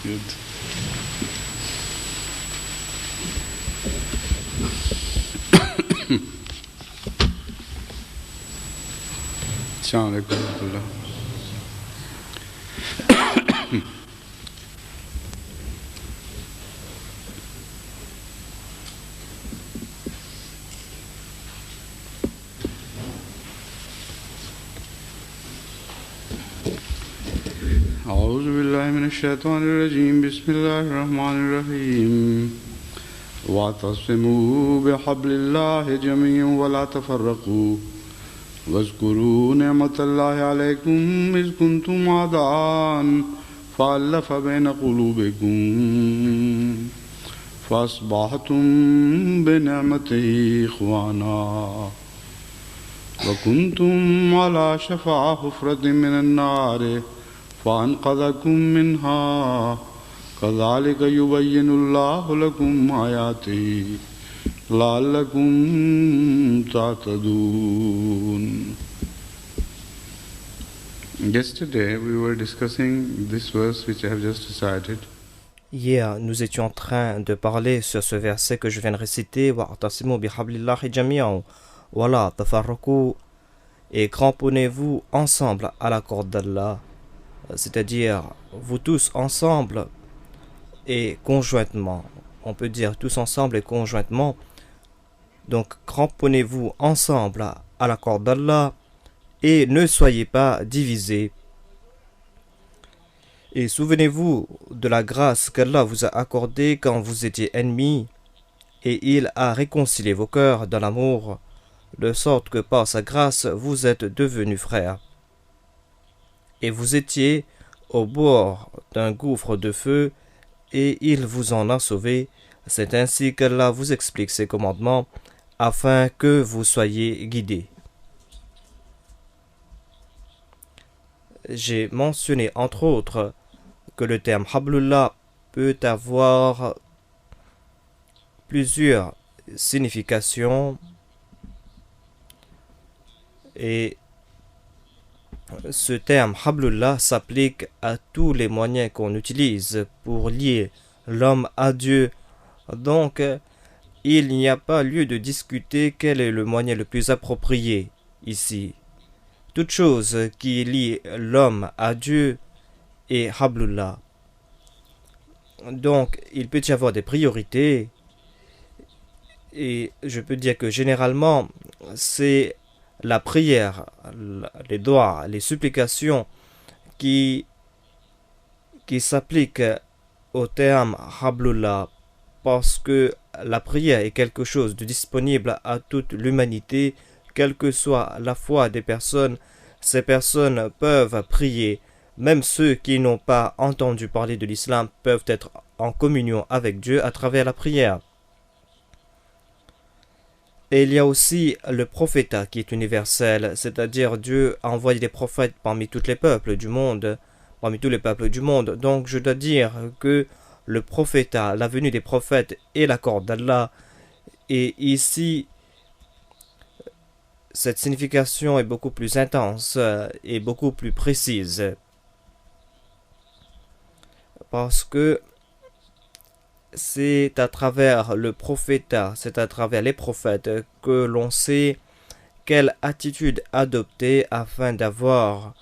Good. Assalamu alaikum wa rahmatullah. أعوذ بالله من الشيطان الرجيم بسم الله الرحمن الرحيم واعتصموا بحبل الله جميعا ولا تفرقوا واذكروا نعمة الله عليكم إذ كنتم أعداء فألف بين قلوبكم فأصبحتم بنعمته إخوانا وكنتم على شفا حفرة من النار فأنقذكم منها كذلك يبين الله لكم آياته لعلكم تعتدون. Yesterday we were discussing this verse which I have just recited. Hier, nous étions en train de parler sur ce verset que je viens de réciter, wa'tasimu bihablillahi jami'an wa la tafarraqu, et cramponnez-vous ensemble à la corde d'Allah, c'est-à-dire vous tous ensemble et conjointement. On peut dire tous ensemble et conjointement. Donc cramponnez-vous ensemble à la corde d'Allah et ne soyez pas divisés. Et souvenez-vous de la grâce qu'Allah vous a accordée quand vous étiez ennemis, et il a réconcilié vos cœurs dans l'amour, de sorte que par sa grâce vous êtes devenus frères. Et vous étiez au bord d'un gouffre de feu, et il vous en a sauvés. C'est ainsi qu'Allah vous explique ses commandements, afin que vous soyez guidés. J'ai mentionné entre autres que le terme Hablullah peut avoir plusieurs significations, et ce terme Hablullah s'applique à tous les moyens qu'on utilise pour lier l'homme à Dieu. Donc, il n'y a pas lieu de discuter quel est le moyen le plus approprié ici. Toute chose qui lie l'homme à Dieu est Hablullah. Donc, il peut y avoir des priorités, et je peux dire que généralement, c'est la prière, les doigts, les supplications qui s'appliquent au terme Hablullah, parce que la prière est quelque chose de disponible à toute l'humanité, quelle que soit la foi des personnes. Ces personnes peuvent prier. Même ceux qui n'ont pas entendu parler de l'islam peuvent être en communion avec Dieu à travers la prière. Et il y a aussi le prophétat qui est universel, c'est-à-dire Dieu a envoyé des prophètes parmi tous les peuples du monde, Donc je dois dire que le prophétat, la venue des prophètes est la corde d'Allah. Et ici, cette signification est beaucoup plus intense et beaucoup plus précise. Parce que c'est à travers le prophétat, c'est à travers les prophètes que l'on sait quelle attitude adopter afin d'avoir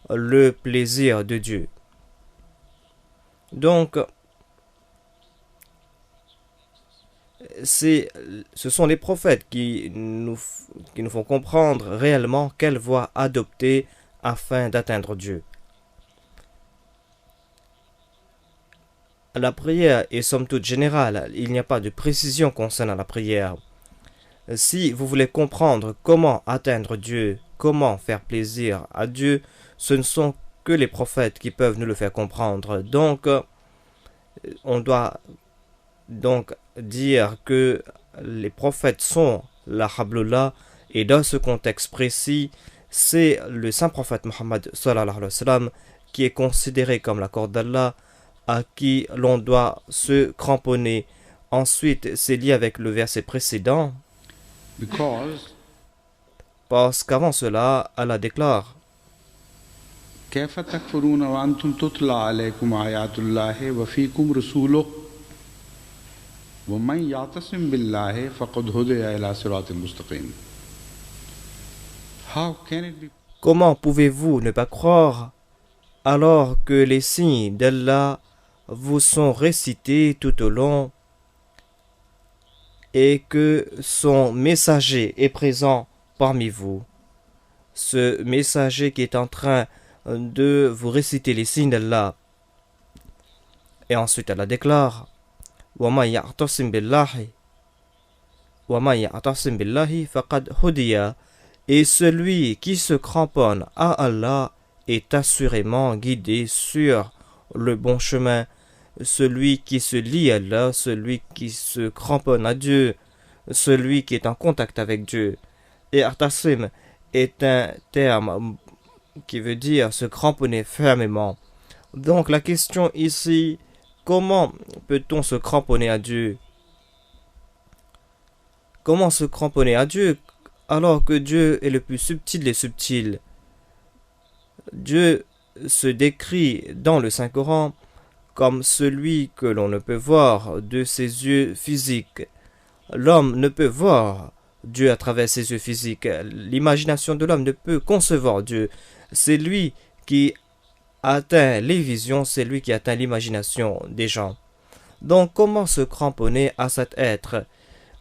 le plaisir de Dieu. Donc, ce sont les prophètes qui nous font comprendre réellement quelle voie adopter afin d'atteindre Dieu. La prière est somme toute générale, il n'y a pas de précision concernant la prière. Si vous voulez comprendre comment atteindre Dieu, comment faire plaisir à Dieu, ce ne sont que les prophètes qui peuvent nous le faire comprendre. Donc, on doit donc dire que les prophètes sont la Hablullah, et dans ce contexte précis, c'est le saint prophète Mohammed sallallahu alayhi wa sallam qui est considéré comme la corde d'Allah, à qui l'on doit se cramponner. Ensuite, c'est lié avec le verset précédent, Because parce qu'avant cela, Allah déclare كيف تكفرون وأنتم تتلى عليكم آيات الله وفيكم رسوله ومن يعتصم بالله فقد هدي إلى صراط مستقيم. How can it be? Comment pouvez-vous ne pas croire alors que les signes d'Allah vous sont récités tout au long et que son messager est présent parmi vous? Ce messager qui est en train de vous réciter les signes d'Allah. Et ensuite Allah déclare وَمَا يَعْتَصِمْ بِاللَّهِ فَقَدْ هُدِيَ. Et celui qui se cramponne à Allah est assurément guidé sur le bon chemin. Celui qui se lie à Allah, celui qui se cramponne à Dieu, celui qui est en contact avec Dieu. Et Artasim est un terme qui veut dire se cramponner fermement. Donc la question ici, comment peut-on se cramponner à Dieu? Comment se cramponner à Dieu alors que Dieu est le plus subtil des subtils? Dieu se décrit dans le Saint-Coran comme celui que l'on ne peut voir de ses yeux physiques. L'homme ne peut voir Dieu à travers ses yeux physiques. L'imagination de l'homme ne peut concevoir Dieu. C'est lui qui atteint les visions, c'est lui qui atteint l'imagination des gens. Donc comment se cramponner à cet être?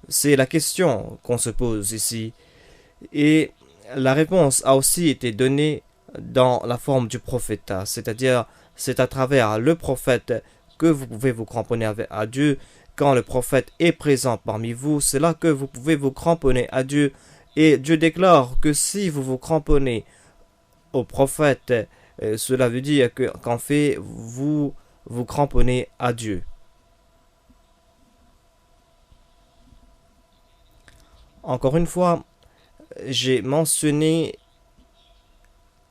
C'est la question qu'on se pose ici. Et la réponse a aussi été donnée dans la forme du prophète, c'est-à-dire c'est à travers le prophète que vous pouvez vous cramponner à Dieu. Quand le prophète est présent parmi vous, c'est là que vous pouvez vous cramponner à Dieu. Et Dieu déclare que si vous vous cramponnez au prophète, cela veut dire qu'en fait, vous vous cramponnez à Dieu. Encore une fois, j'ai mentionné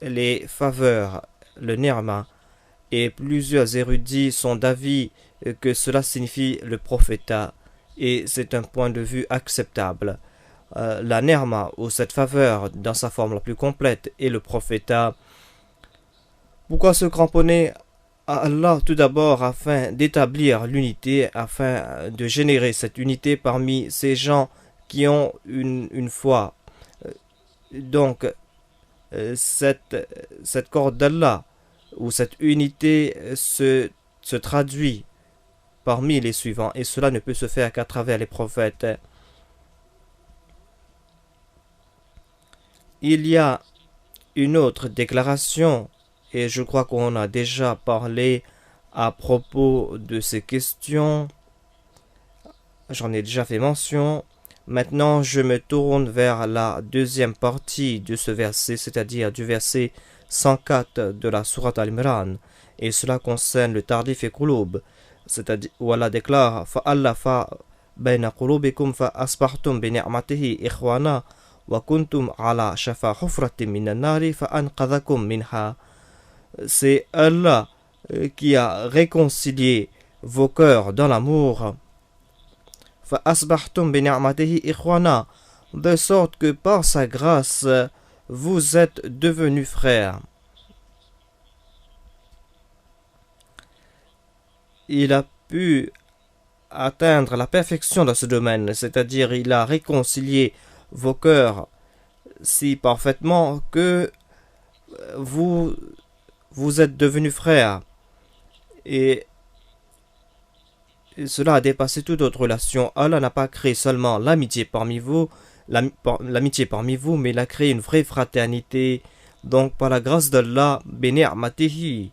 les faveurs, le nirma, et plusieurs érudits sont d'avis que cela signifie le prophétat, et c'est un point de vue acceptable. La nirma, ou cette faveur dans sa forme la plus complète, est le prophétat. Pourquoi se cramponner à Allah? Tout d'abord afin d'établir l'unité, afin de générer cette unité parmi ces gens qui ont une foi. Donc, cette corde d'Allah, ou cette unité se traduit parmi les suivants, et cela ne peut se faire qu'à travers les prophètes. Il y a une autre déclaration, et je crois qu'on a déjà parlé à propos de ces questions. J'en ai déjà fait mention. Maintenant, je me tourne vers la deuxième partie de ce verset, c'est-à-dire du verset 104 de la sourate Al-Imran, et cela concerne le tardif et qulub, c'est-à-dire où Allah déclare فَأَلَّفَ بَيْنَ قُلُوبِكُمْ فَأَصْبَحْتُمْ بِنِعْمَتِهِ إِخْوَانًا وَكُنْتُمْ عَلَى شَفَا حُفْرَةٍ مِنَ النَّارِ فَأَنْقَذَكُمْ مِنْهَا. C'est Allah qui a réconcilié vos cœurs dans l'amour. فَأَصْبَحْتُمْ بِنِعْمَتِهِ إِخْوَانًا, de sorte que par sa grâce vous êtes devenus frères. Il a pu atteindre la perfection dans ce domaine, c'est-à-dire il a réconcilié vos cœurs si parfaitement que vous êtes devenus frères. Et cela a dépassé toute autre relation. Allah n'a pas créé seulement l'amitié parmi vous, mais il a créé une vraie fraternité. Donc par la grâce d'Allah, bini'matihi,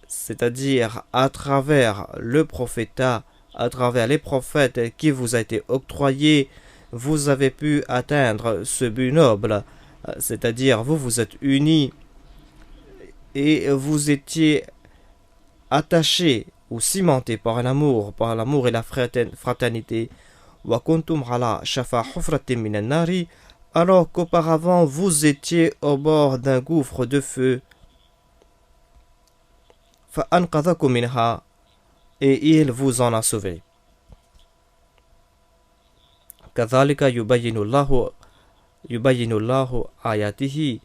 c'est-à-dire à travers le prophétat, à travers les prophètes qui vous a été octroyé, vous avez pu atteindre ce but noble, c'est-à-dire vous êtes unis et vous étiez attachés ou cimentés par l'amour et la fraternité. Wa kuntum ala shafa hufratin minan nari, alors qu'auparavant vous étiez au bord d'un gouffre de feu. Fa anqadhakum minha, et il vous en a sauvé. Kadhalika yubayyinu Allahu ayatihi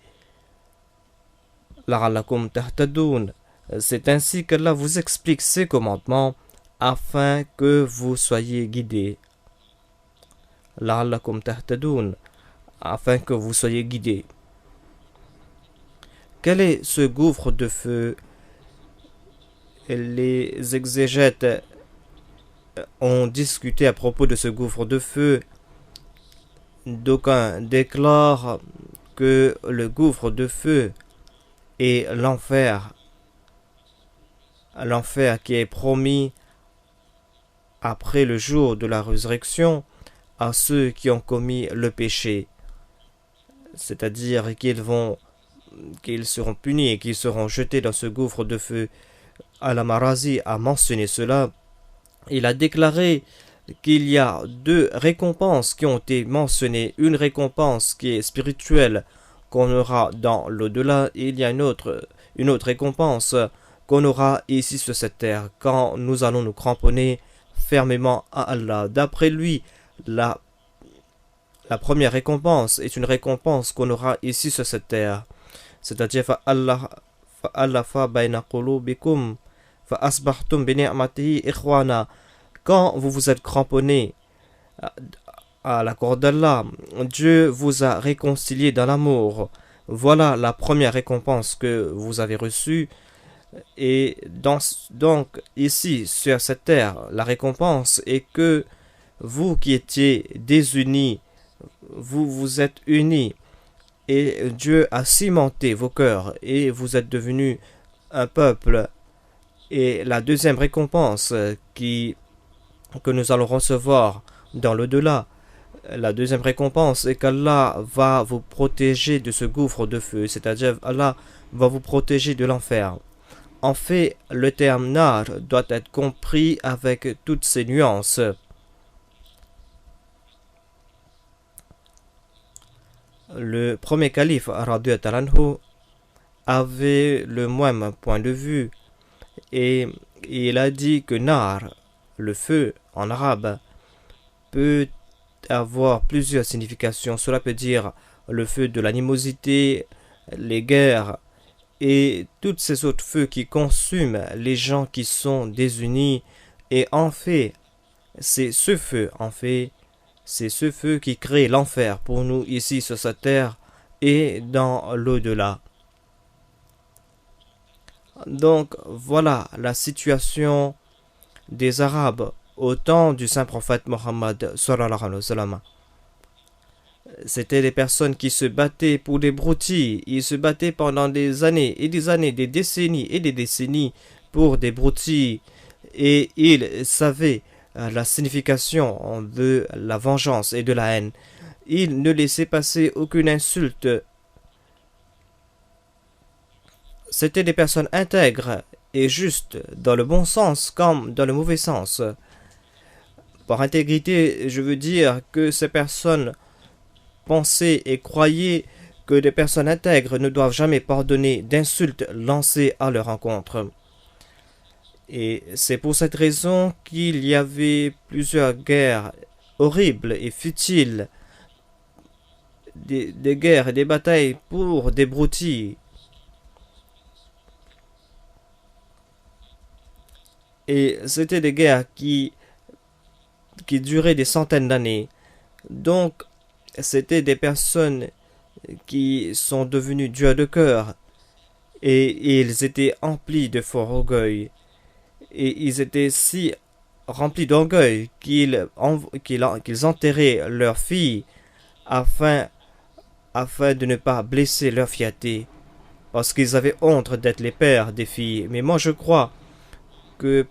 la'allakum tahtadoun. C'est ainsi qu'Allah vous explique ses commandements afin que vous soyez guidés. La'allakum tahtadoun, afin que vous soyez guidés. Quel est ce gouffre de feu? Les exégètes ont discuté à propos de ce gouffre de feu. D'aucuns déclarent que le gouffre de feu est l'enfer qui est promis après le jour de la résurrection à ceux qui ont commis le péché, c'est-à-dire qu'ils seront punis et qu'ils seront jetés dans ce gouffre de feu. Al-Marazi a mentionné cela. Il a déclaré qu'il y a deux récompenses qui ont été mentionnées. Une récompense qui est spirituelle qu'on aura dans l'au-delà, et il y a une autre récompense qu'on aura ici sur cette terre quand nous allons nous cramponner fermement à Allah. D'après lui, la première récompense est une récompense qu'on aura ici sur cette terre, c'est-à-dire fa'allafa bayna qulubikum fa asbahtum bi ni'matihi ikhwana. Quand vous vous êtes cramponné à la corde d'Allah, Dieu vous a réconcilié dans l'amour. Voilà la première récompense que vous avez reçue. Et donc ici sur cette terre, la récompense est que vous qui étiez désunis, vous vous êtes unis et Dieu a cimenté vos cœurs et vous êtes devenus un peuple. Et la deuxième récompense que nous allons recevoir dans l'au-delà, la deuxième récompense est qu'Allah va vous protéger de ce gouffre de feu, c'est-à-dire Allah va vous protéger de l'enfer. En fait, le terme nar doit être compris avec toutes ses nuances. Le premier calife radiyallahu anhu avait le même point de vue et il a dit que nar, le feu en arabe, peut avoir plusieurs significations. Cela peut dire le feu de l'animosité, les guerres et tous ces autres feux qui consument les gens qui sont désunis. Et en fait, c'est ce feu qui crée l'enfer pour nous ici sur cette terre et dans l'au-delà. Donc voilà la situation des Arabes au temps du saint prophète Mohammed sallallahu alayhi wa sallam. C'était des personnes qui se battaient pour des broutilles. Ils se battaient pendant des années et des années, des décennies et des décennies pour des broutilles. Et ils savaient la signification de la vengeance et de la haine. Ils ne laissaient passer aucune insulte. C'étaient des personnes intègres et justes dans le bon sens comme dans le mauvais sens. Par intégrité, je veux dire que ces personnes pensaient et croyaient que des personnes intègres ne doivent jamais pardonner d'insultes lancées à leur encontre. Et c'est pour cette raison qu'il y avait plusieurs guerres horribles et futiles, des guerres et des batailles pour des broutilles. Et c'était des guerres qui duraient des centaines d'années. Donc, c'était des personnes qui sont devenues dures de cœur. Et ils étaient emplis de fort orgueil. Et ils étaient si remplis d'orgueil qu'ils enterraient leurs filles afin de ne pas blesser leur fierté. Parce qu'ils avaient honte d'être les pères des filles. Mais moi je crois que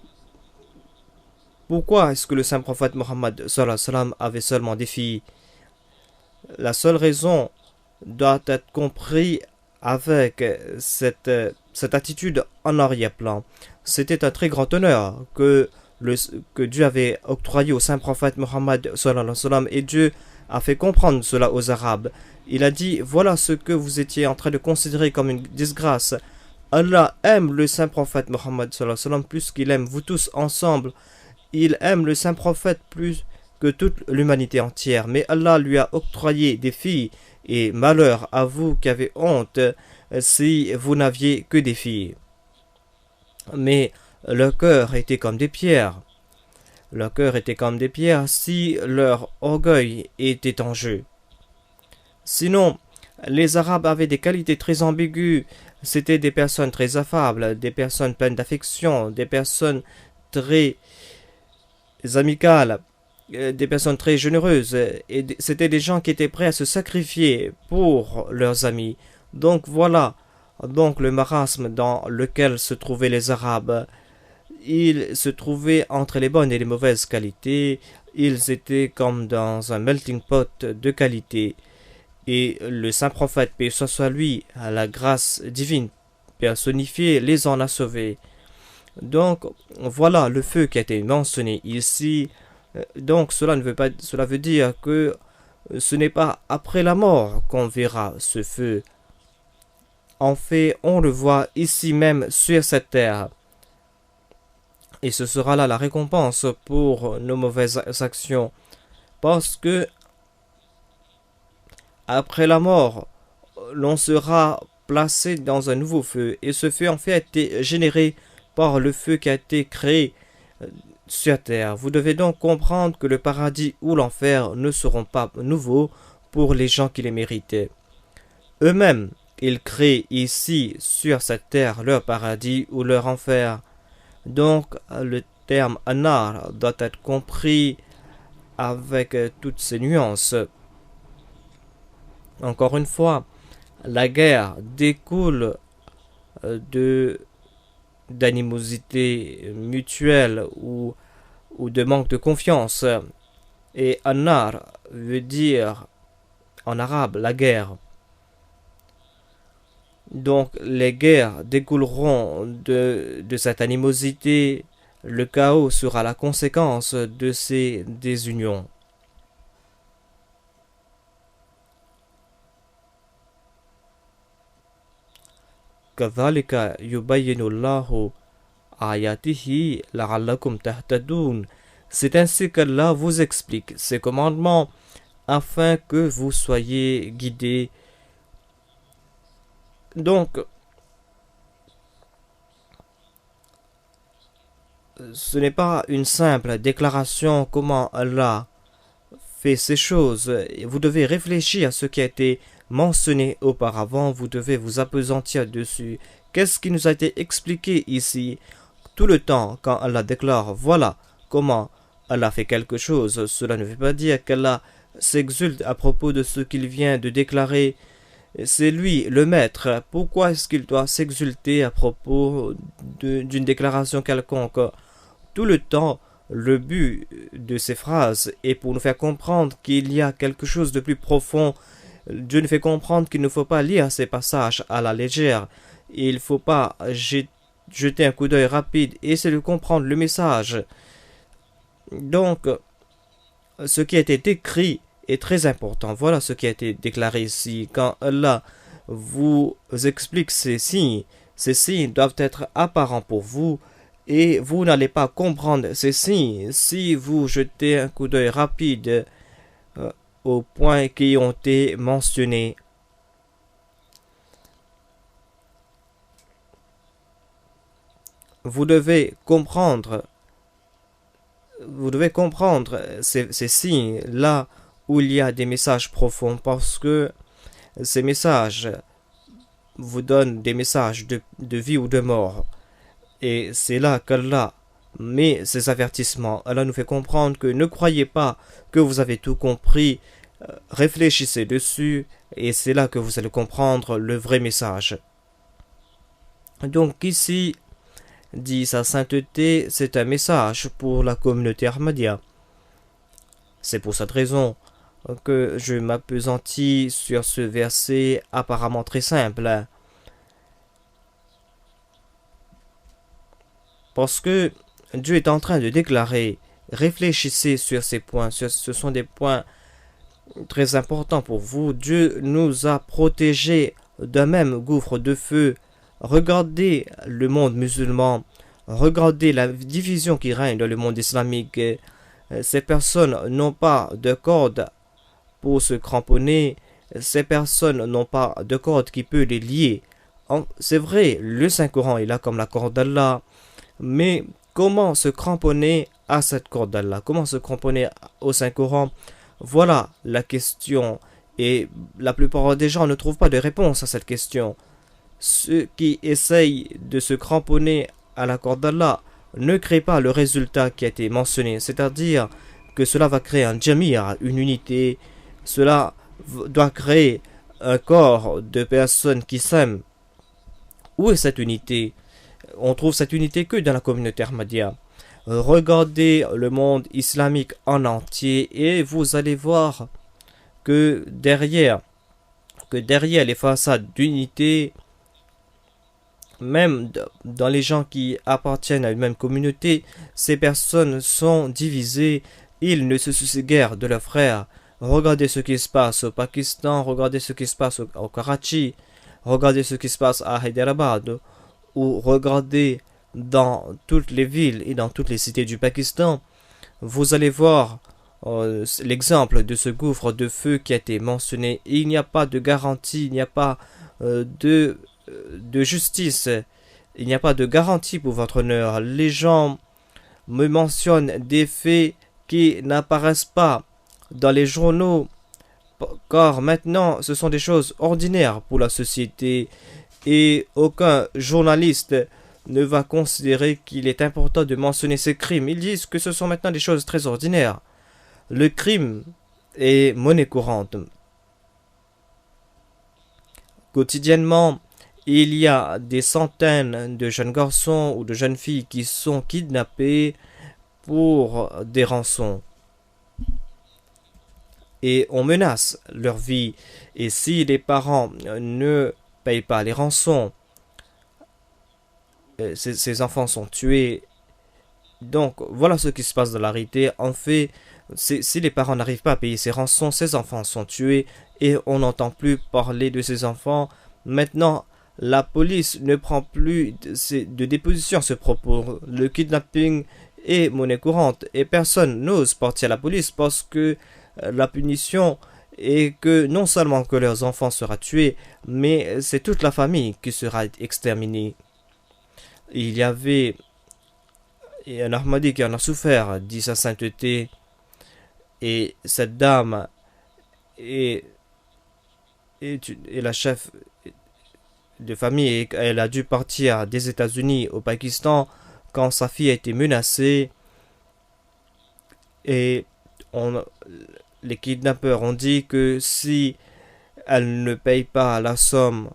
pourquoi est-ce que le saint prophète Mohammed sallallahu alayhi wa sallam avait seulement des filles? La seule raison doit être comprise avec cette attitude en arrière-plan. C'était un très grand honneur que Dieu avait octroyé au saint prophète Mohammed sallallahu alayhi wa sallam, et Dieu a fait comprendre cela aux Arabes. Il a dit, voilà ce que vous étiez en train de considérer comme une disgrâce. Allah aime le saint prophète Mohammed sallallahu alayhi wa sallam plus qu'il aime vous tous ensemble. Il aime le saint prophète plus que toute l'humanité entière. Mais Allah lui a octroyé des filles. Et malheur à vous qui avez honte si vous n'aviez que des filles. Mais leur cœur était comme des pierres. Leur cœur était comme des pierres si leur orgueil était en jeu. Sinon, les Arabes avaient des qualités très ambiguës. C'étaient des personnes très affables, des personnes pleines d'affection, des personnes très amicales, des personnes très généreuses. Et c'était des gens qui étaient prêts à se sacrifier pour leurs amis. Donc voilà, donc le marasme dans lequel se trouvaient les Arabes. Ils se trouvaient entre les bonnes et les mauvaises qualités. Ils étaient comme dans un melting pot de qualité. Et le saint prophète, paix soit sur lui, à la grâce divine personnifiée, les en a sauvés. Donc, voilà le feu qui a été mentionné ici. Donc, cela veut dire que ce n'est pas après la mort qu'on verra ce feu. En fait, on le voit ici même sur cette terre. Et ce sera là la récompense pour nos mauvaises actions. Parce que après la mort, l'on sera placé dans un nouveau feu. Et ce feu, en fait, a été généré par le feu qui a été créé sur terre. Vous devez donc comprendre que le paradis ou l'enfer ne seront pas nouveaux pour les gens qui les méritaient. Eux-mêmes, ils créent ici, sur cette terre, leur paradis ou leur enfer. Donc, le terme anar doit être compris avec toutes ces nuances. Encore une fois, la guerre découle d'animosité mutuelle ou de manque de confiance. Et anar veut dire en arabe la guerre. Donc les guerres découleront de cette animosité. Le chaos sera la conséquence de ces désunions. كذلك يبين الله آياته لعلكم تهتدون. C'est ainsi qu'Allah vous explique ses commandements afin que vous soyez guidés. Donc, ce n'est pas une simple déclaration comment Allah fait ces choses. Vous devez réfléchir à ce qui a été mentionné auparavant. Vous devez vous appesantir dessus. Qu'est-ce qui nous a été expliqué ici tout le temps quand Allah déclare voilà comment Allah fait quelque chose? Cela ne veut pas dire qu'Allah s'exulte à propos de ce qu'il vient de déclarer. C'est lui le maître. Pourquoi est-ce qu'il doit s'exulter à propos d'une déclaration quelconque? Tout le temps, le but de ces phrases est pour nous faire comprendre qu'il y a quelque chose de plus profond. Dieu nous fait comprendre qu'il ne faut pas lire ces passages à la légère. Il ne faut pas jeter un coup d'œil rapide et essayer de comprendre le message. Donc, ce qui a été décrit est très important. Voilà ce qui a été déclaré ici. Quand Allah vous explique ces signes doivent être apparents pour vous et vous n'allez pas comprendre ces signes si vous jetez un coup d'œil rapide aux points qui ont été mentionnés. Vous devez comprendre ces signes là où il y a des messages profonds parce que ces messages vous donnent des messages de vie ou de mort. Et c'est là qu'Allah met ces avertissements. Allah nous fait comprendre que ne croyez pas que vous avez tout compris. Réfléchissez dessus et c'est là que vous allez comprendre le vrai message. Donc ici, dit sa sainteté, c'est un message pour la communauté Ahmadiyya. C'est pour cette raison que je m'appesantis sur ce verset apparemment très simple. Parce que Dieu est en train de déclarer, réfléchissez sur ces points, ce sont des points très importants pour vous. Dieu nous a protégés d'un même gouffre de feu. Regardez le monde musulman, regardez la division qui règne dans le monde islamique. Ces personnes n'ont pas de corde pour se cramponner, ces personnes n'ont pas de corde qui peut les lier C'est vrai, le Saint-Coran est là comme la corde d'Allah, mais comment se cramponner à cette corde d'Allah? Comment se cramponner au Saint-Coran? Voilà la question. Et la plupart des gens ne trouvent pas de réponse à cette question. Ceux qui essayent de se cramponner à la corde d'Allah ne créent pas le résultat qui a été mentionné, c'est-à-dire que cela va créer un jamir, une unité, cela doit créer un corps de personnes qui s'aiment. Où est cette unité? On trouve cette unité que dans la communauté Ahmadiyya. Regardez le monde islamique en entier et vous allez voir que derrière les façades d'unité, même dans les gens qui appartiennent à une même communauté, ces personnes sont divisées, ils ne se soucient guère de leurs frères. Regardez ce qui se passe au Pakistan, regardez ce qui se passe au Karachi, regardez ce qui se passe à Hyderabad, ou regardez dans toutes les villes et dans toutes les cités du Pakistan. Vous allez voir l'exemple de ce gouffre de feu qui a été mentionné. Il n'y a pas de garantie, il n'y a pas de justice, il n'y a pas de garantie pour votre honneur. Les gens me mentionnent des faits qui n'apparaissent pas dans les journaux, car maintenant ce sont des choses ordinaires pour la société et aucun journaliste ne va considérer qu'il est important de mentionner ces crimes. Ils disent que ce sont maintenant des choses très ordinaires. Le crime est monnaie courante. Quotidiennement, il y a des centaines de jeunes garçons ou de jeunes filles qui sont kidnappés pour des rançons. Et on menace leur vie. Et si les parents ne payent pas les rançons, ces enfants sont tués. Donc voilà ce qui se passe dans la réalité. En fait, si les parents n'arrivent pas à payer ces rançons, ces enfants sont tués et on n'entend plus parler de ces enfants. Maintenant, la police ne prend plus de déposition à ce propos. Le kidnapping est monnaie courante et personne n'ose porter à la police parce que la punition est que non seulement que leurs enfants seront tués, mais c'est toute la famille qui sera exterminée. Il y avait un Ahmadi qui en a souffert, dit sa sainteté, et cette dame est la chef de famille et elle a dû partir des États-Unis au Pakistan quand sa fille a été menacée et les kidnappeurs ont dit que si elle ne paye pas la somme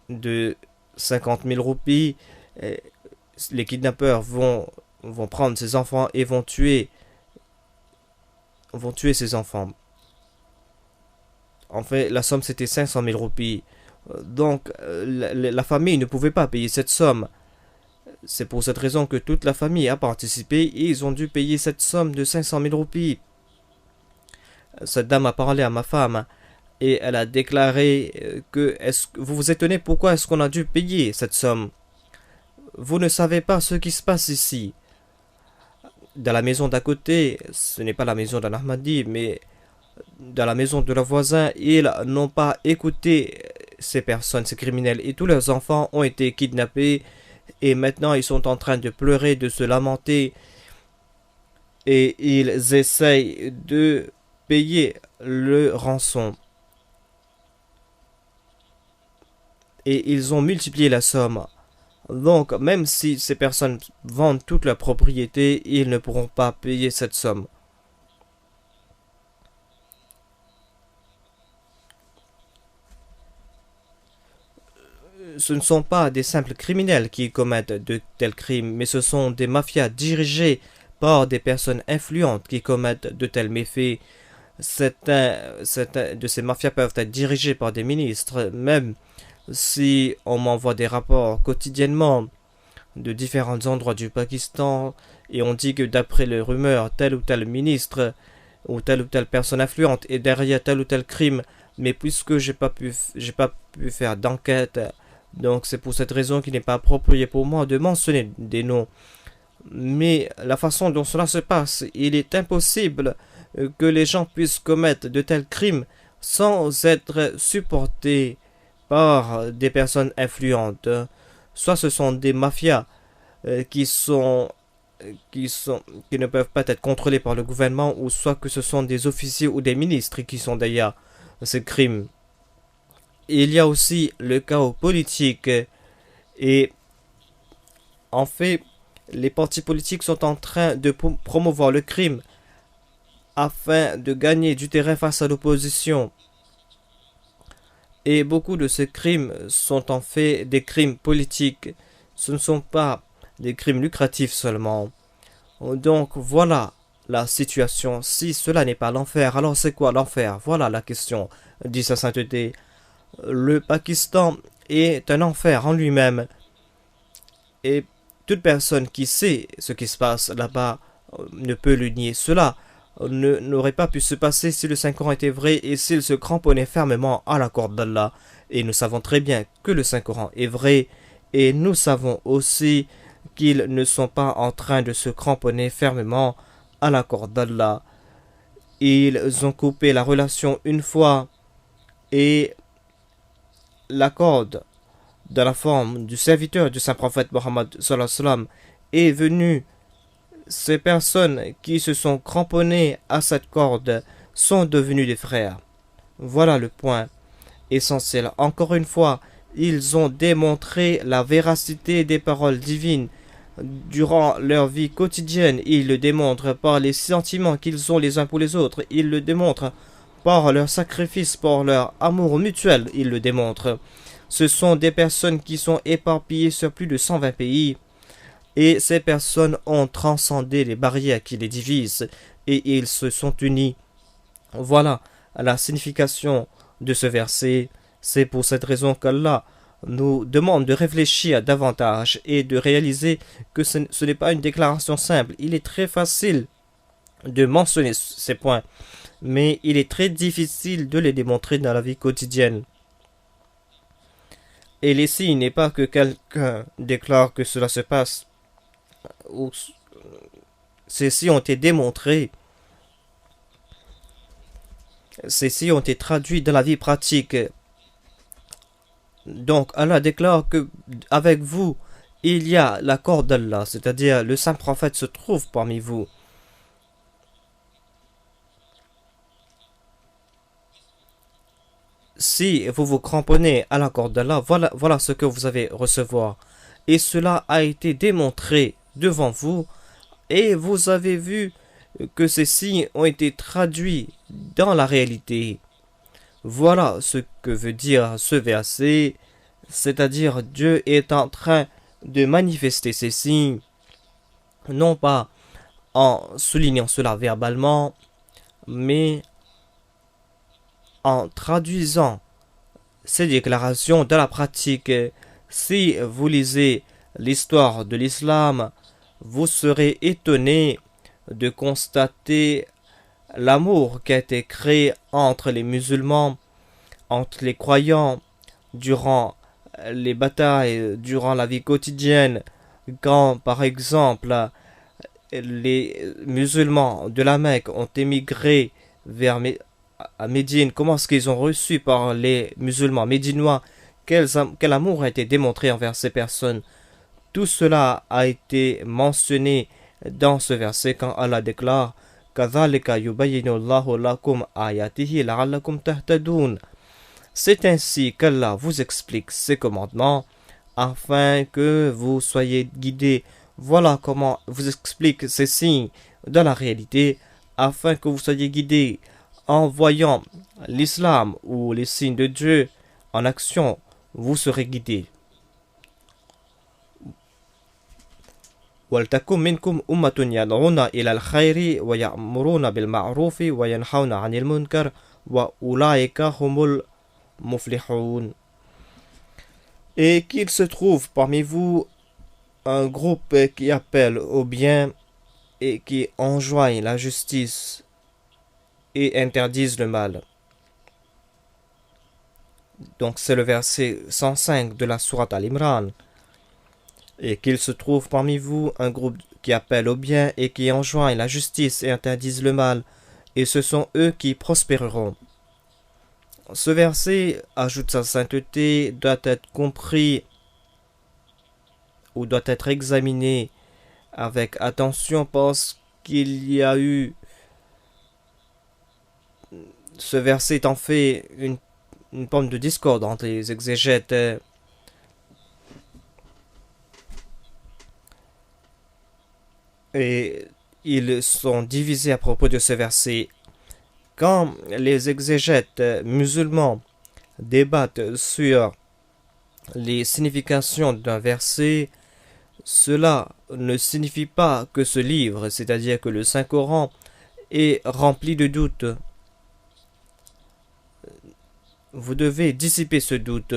de 50 000 roupies, les kidnappeurs vont prendre ses enfants et vont tuer ses enfants. En fait, la somme c'était 500 000 roupies. Donc, la famille ne pouvait pas payer cette somme. C'est pour cette raison que toute la famille a participé et ils ont dû payer cette somme de 500 000 roupies. Cette dame a parlé à ma femme et elle a déclaré que vous vous étonnez pourquoi est-ce qu'on a dû payer cette somme. Vous ne savez pas ce qui se passe ici. Dans la maison d'à côté, ce n'est pas la maison d'un Ahmadi, mais dans la maison de leurs voisins, ils n'ont pas écouté ces personnes, ces criminels, et tous leurs enfants ont été kidnappés, et maintenant ils sont en train de pleurer, de se lamenter, et ils essayent de payer le rançon. Et ils ont multiplié la somme. Donc, même si ces personnes vendent toute leur propriété, ils ne pourront pas payer cette somme. Ce ne sont pas des simples criminels qui commettent de tels crimes, mais ce sont des mafias dirigées par des personnes influentes qui commettent de tels méfaits. Certains de ces mafias peuvent être dirigés par des ministres, même si on m'envoie des rapports quotidiennement de différents endroits du Pakistan et on dit que d'après les rumeurs, tel ou tel ministre ou telle personne influente est derrière tel ou tel crime, mais puisque j'ai pas pu faire d'enquête, donc c'est pour cette raison qu'il n'est pas approprié pour moi de mentionner des noms. Mais la façon dont cela se passe, il est impossible que les gens puissent commettre de tels crimes sans être supportés par des personnes influentes. Soit ce sont des mafias qui ne peuvent pas être contrôlés par le gouvernement, ou soit que ce sont des officiers ou des ministres qui sont derrière ces crimes. Il y a aussi le chaos politique et en fait, les partis politiques sont en train de promouvoir le crime afin de gagner du terrain face à l'opposition. Et beaucoup de ces crimes sont en fait des crimes politiques. Ce ne sont pas des crimes lucratifs seulement. Donc voilà la situation. Si cela n'est pas l'enfer, alors c'est quoi l'enfer? Voilà la question, dit sa sainteté. Le Pakistan est un enfer en lui-même. Et toute personne qui sait ce qui se passe là-bas ne peut le nier. Cela n'aurait pas pu se passer si le Saint-Coran était vrai et s'il se cramponnait fermement à la corde d'Allah. Et nous savons très bien que le Saint-Coran est vrai. Et nous savons aussi qu'ils ne sont pas en train de se cramponner fermement à la corde d'Allah. Ils ont coupé la relation une fois et la corde dans la forme du serviteur du saint prophète Mohammed sallallahu alayhi wa sallam est venu. Ces personnes qui se sont cramponnées à cette corde sont devenues des frères. Voilà le point essentiel. Encore une fois, ils ont démontré la véracité des paroles divines durant leur vie quotidienne. Ils le démontrent par les sentiments qu'ils ont les uns pour les autres. Ils le démontrent par leur sacrifice, par leur amour mutuel. Ils le démontrent. Ce sont des personnes qui sont éparpillées sur plus de 120 pays. Et ces personnes ont transcendé les barrières qui les divisent. Et ils se sont unis. Voilà la signification de ce verset. C'est pour cette raison qu'Allah nous demande de réfléchir davantage et de réaliser que ce n'est pas une déclaration simple. Il est très facile de mentionner ces points, mais il est très difficile de les démontrer dans la vie quotidienne. Et les signes n'est pas que quelqu'un déclare que cela se passe. Ceux-ci ont été démontrés. Ceux-ci ont été traduits dans la vie pratique. Donc Allah déclare que avec vous, il y a la corde d'Allah, c'est-à-dire le saint prophète se trouve parmi vous. Si vous vous cramponnez à la corde d'Allah, voilà ce que vous allez recevoir. Et cela a été démontré devant vous, et vous avez vu que ces signes ont été traduits dans la réalité. Voilà ce que veut dire ce verset, c'est-à-dire Dieu est en train de manifester ces signes, non pas en soulignant cela verbalement, mais en traduisant ces déclarations dans la pratique. Si vous lisez l'histoire de l'islam, vous serez étonné de constater l'amour qui a été créé entre les musulmans, entre les croyants, durant les batailles, durant la vie quotidienne, quand par exemple les musulmans de la Mecque ont émigré vers à Médine, comment est-ce qu'ils ont reçu par les musulmans médinois, quel amour a été démontré envers ces personnes. Tout cela a été mentionné dans ce verset quand Allah déclare c'est ainsi qu'Allah vous explique ses commandements afin que vous soyez guidés. Voilà comment vous explique ces signes dans la réalité afin que vous soyez guidés. En voyant l'islam ou les signes de Dieu en action, vous serez guidés. وَلْتَكُنْ مِنْكُمْ أُمَّةٌ يَدْعُونَ إِلَى الْخَيْرِ وَيَأْمُرُونَ بِالْمَعْرُوفِ وَيَنْهَوْنَ عَنِ الْمُنْكَرِ وَأُولَٰئِكَ هُمُ الْمُفْلِحُونَ. Et qu'il se trouve parmi vous un groupe qui appelle au bien et qui enjoigne la justice et interdisent le mal. Donc c'est le verset 105 de la sourate Al-Imran. Et qu'il se trouve parmi vous un groupe qui appelle au bien et qui enjoigne la justice et interdisent le mal, et ce sont eux qui prospéreront. Ce verset ajoute sa sainteté, doit être compris ou doit être examiné avec attention parce qu'il y a eu ce verset est en fait une forme de discorde entre les exégètes et ils sont divisés à propos de ce verset. Quand les exégètes musulmans débattent sur les significations d'un verset, cela ne signifie pas que ce livre, c'est-à-dire que le Saint-Coran, est rempli de doutes. Vous devez dissiper ce doute.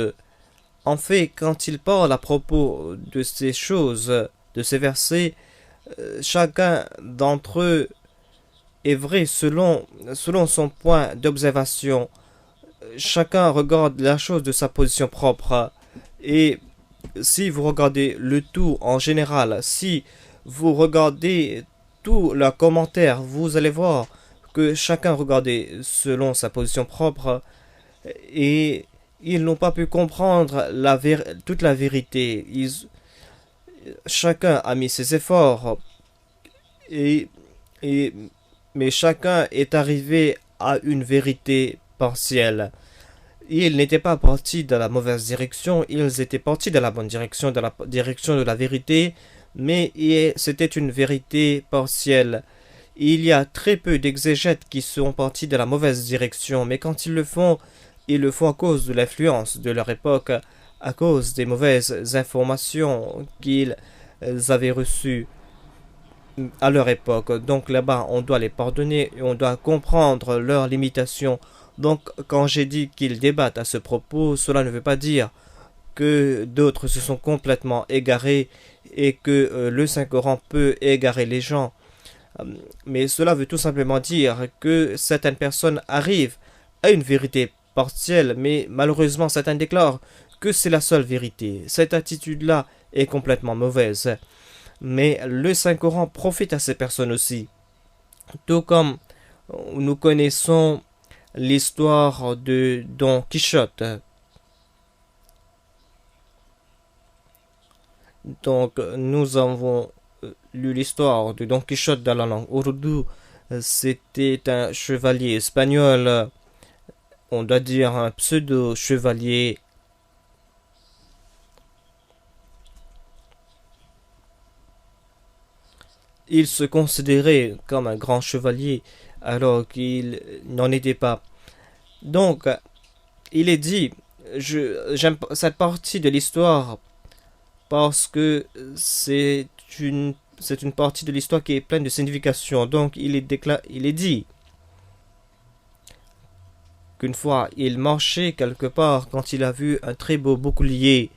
En fait, quand il parle à propos de ces choses, de ces versets, chacun d'entre eux est vrai selon son point d'observation. Chacun regarde la chose de sa position propre. Et si vous regardez le tout en général, si vous regardez tout le commentaire, vous allez voir que chacun regardait selon sa position propre et ils n'ont pas pu comprendre toute la vérité. Chacun a mis ses efforts et, et mais chacun est arrivé à une vérité partielle. Ils n'étaient pas partis dans la mauvaise direction, ils étaient partis dans la bonne direction, dans la direction de la vérité, mais c'était une vérité partielle. Il y a très peu d'exégètes qui sont partis dans la mauvaise direction, mais quand ils le font à cause de l'influence de leur époque, à cause des mauvaises informations qu'ils avaient reçues à leur époque. Donc là-bas, on doit les pardonner et on doit comprendre leurs limitations. Donc quand j'ai dit qu'ils débattent à ce propos, cela ne veut pas dire que d'autres se sont complètement égarés et que le Saint-Coran peut égarer les gens. Mais cela veut tout simplement dire que certaines personnes arrivent à une vérité partielle, mais malheureusement certains déclarent que c'est la seule vérité. Cette attitude-là est complètement mauvaise. Mais le Saint-Coran profite à ces personnes aussi. Tout comme nous connaissons l'histoire de Don Quichotte. Donc nous avons lu l'histoire de Don Quichotte dans la langue ourdou. C'était un chevalier espagnol, on doit dire un pseudo-chevalier. Il se considérait comme un grand chevalier alors qu'il n'en était pas. Donc, il est dit, j'aime cette partie de l'histoire parce que c'est une partie de l'histoire qui est pleine de signification. Donc, il est dit qu'une fois, il marchait quelque part quand il a vu un très beau bouclier,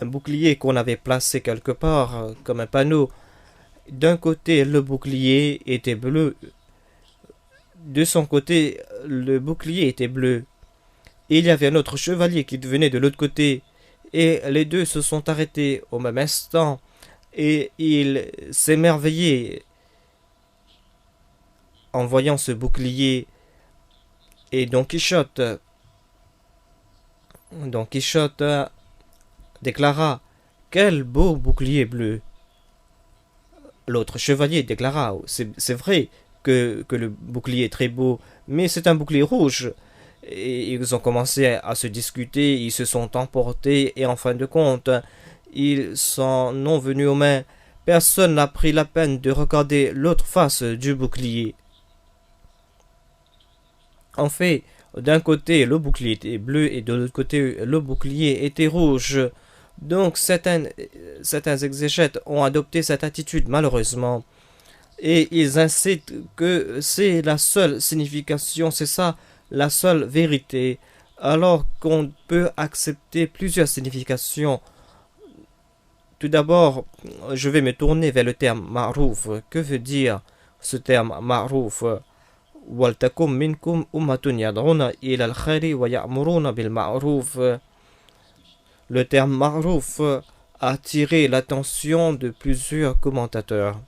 un bouclier qu'on avait placé quelque part comme un panneau. D'un côté, le bouclier était bleu. De son côté, le bouclier était bleu. Et il y avait un autre chevalier qui venait de l'autre côté. Et les deux se sont arrêtés au même instant. Et il s'émerveillait en voyant ce bouclier. Et Don Quichotte déclara: quel beau bouclier bleu! L'autre chevalier déclara: c'est vrai que le bouclier est très beau, mais c'est un bouclier rouge. Et ils ont commencé à se discuter, ils se sont emportés, et en fin de compte, ils s'en ont venus aux mains. Personne n'a pris la peine de regarder l'autre face du bouclier. En fait, d'un côté, le bouclier était bleu, et de l'autre côté, le bouclier était rouge. Donc certains exégètes ont adopté cette attitude malheureusement et ils incitent que c'est la seule signification, c'est ça la seule vérité, alors qu'on peut accepter plusieurs significations. Tout d'abord, je vais me tourner vers le terme ma'rouf. Que veut dire ce terme ma'rouf? Waltakum minkum ummatun yad'una ila al-khayri wa ya'muruna bil ma'ruf. Le terme ma'rouf a attiré l'attention de plusieurs commentateurs.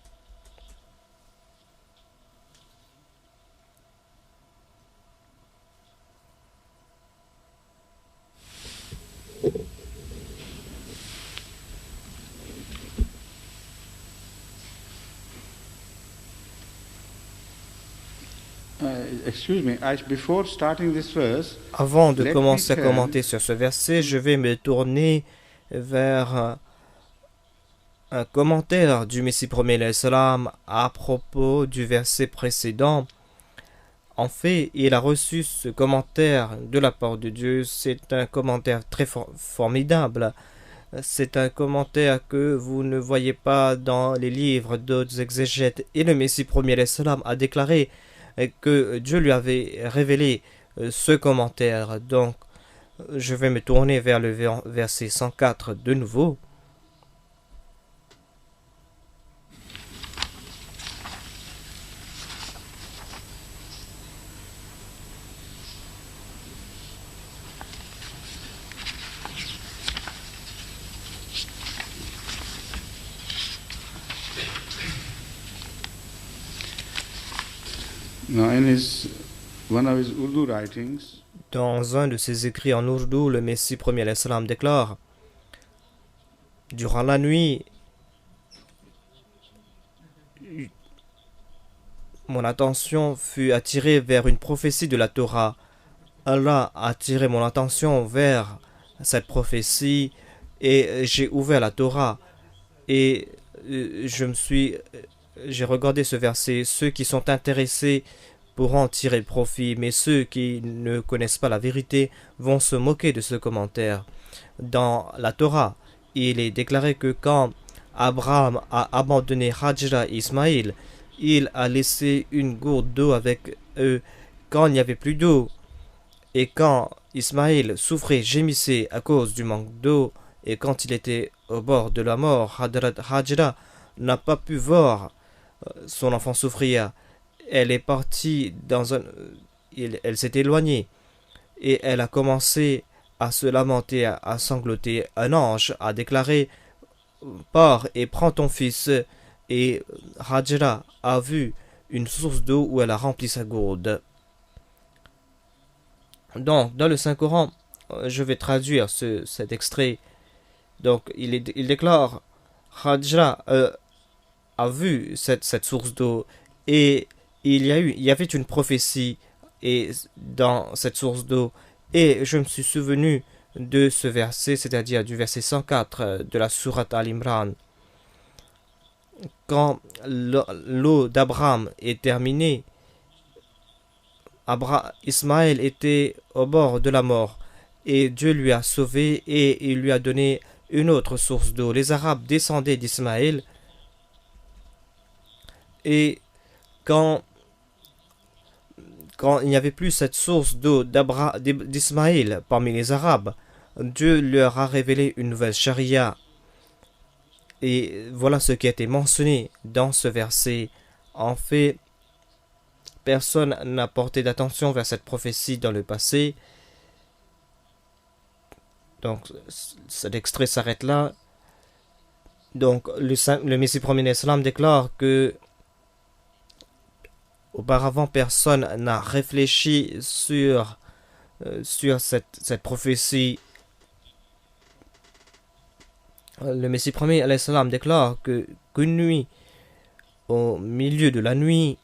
Excuse me, before starting this verse, Avant de let me commencer à tell commenter sur ce verset, je vais me tourner vers un commentaire du Messie premier alayhi salam à propos du verset précédent. En fait, il a reçu ce commentaire de la part de Dieu. C'est un commentaire très formidable. C'est un commentaire que vous ne voyez pas dans les livres d'autres exégètes. Et le Messie premier alayhi salam a déclaré que Dieu lui avait révélé ce commentaire. Donc, je vais me tourner vers le verset 104 de nouveau. now in one of his Urdu writings, Dans un de ses écrits en ourdou, le Messie premier alayhi salam déclare: durant la nuit, mon attention fut attirée vers une prophétie de la Torah. Allah a attiré mon attention vers cette prophétie et j'ai ouvert la Torah et j'ai regardé ce verset. Ceux qui sont intéressés pourront tirer profit, mais ceux qui ne connaissent pas la vérité vont se moquer de ce commentaire. Dans la Torah, il est déclaré que quand Abraham a abandonné Hajra et Ismaïl, il a laissé une gourde d'eau avec eux quand il n'y avait plus d'eau. Et quand Ismaïl souffrait, gémissait à cause du manque d'eau, et quand il était au bord de la mort, Hajra n'a pas pu voir son enfant souffrir. Elle est partie elle s'est éloignée et elle a commencé à se lamenter, à sangloter. Un ange a déclaré: pars et prends ton fils. Et Hajra a vu une source d'eau où elle a rempli sa gourde. Donc, dans le Saint-Coran, je vais traduire cet extrait. Donc, il déclare: Hajra a vu cette source d'eau et il y avait une prophétie dans cette source d'eau. Et je me suis souvenu de ce verset, c'est-à-dire du verset 104 de la sourate Al-Imran. Quand l'eau d'Abraham est terminée, Ismaël était au bord de la mort et Dieu lui a sauvé et il lui a donné une autre source d'eau. Les Arabes descendaient d'Ismaël et quand il n'y avait plus cette source d'eau d'Ismaël parmi les Arabes, Dieu leur a révélé une nouvelle charia. Et voilà ce qui a été mentionné dans ce verset. En fait, personne n'a porté d'attention vers cette prophétie dans le passé. Donc, cet extrait s'arrête là. Donc, le Messie premier islam déclare que auparavant, personne n'a réfléchi sur cette prophétie. Le Messie premier alayhi salam déclare qu'une nuit, au milieu de la nuit,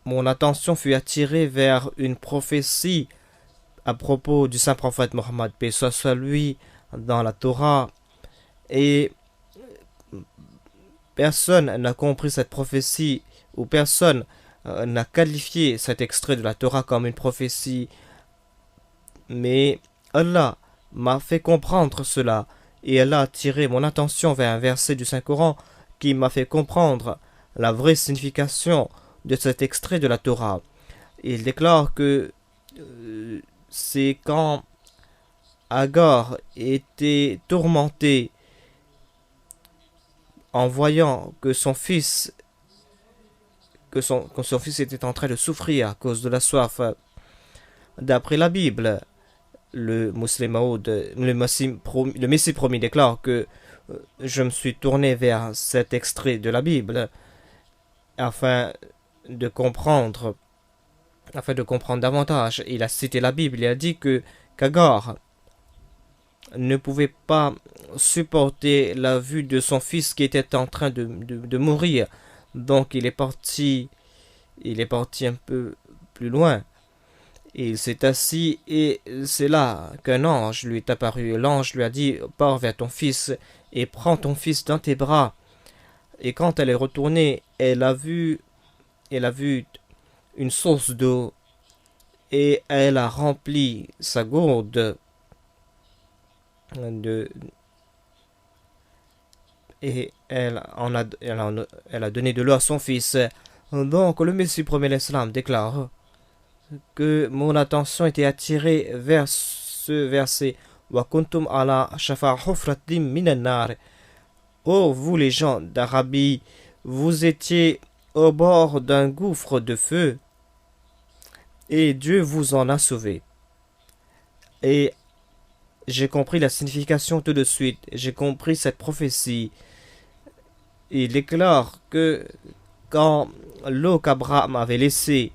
mon attention fut attirée vers une prophétie à propos du saint prophète Mohammed, paix soit sur lui, dans la Torah. Et personne n'a compris cette prophétie, ou personne n'a qualifié cet extrait de la Torah comme une prophétie. Mais Allah m'a fait comprendre cela, et elle a attiré mon attention vers un verset du Saint-Coran qui m'a fait comprendre la vraie signification de cet extrait de la Torah. Il déclare que c'est quand Agar était tourmenté en voyant que son fils était en train de souffrir à cause de la soif. D'après la Bible, le Messie promis déclare que je me suis tourné vers cet extrait de la Bible afin de comprendre davantage. Il a cité la Bible, il a dit que qu'Agar ne pouvait pas supporter la vue de son fils qui était en train de mourir. Donc il est parti un peu plus loin. Il s'est assis et c'est là qu'un ange lui est apparu. L'ange lui a dit: pars vers ton fils et prends ton fils dans tes bras. Et quand elle est retournée, elle a vu une source d'eau et elle a rempli sa gourde de, et elle a donné de l'eau à son fils. Donc le Messie premier l'Islam déclare que mon attention était attirée vers ce verset. Wa kuntum ala shafa hufratin minan nar. Oh, vous les gens d'Arabie, vous étiez au bord d'un gouffre de feu et Dieu vous en a sauvé. Et j'ai compris la signification tout de suite. J'ai compris cette prophétie. Il déclare que quand l'eau qu'Abraham avait laissée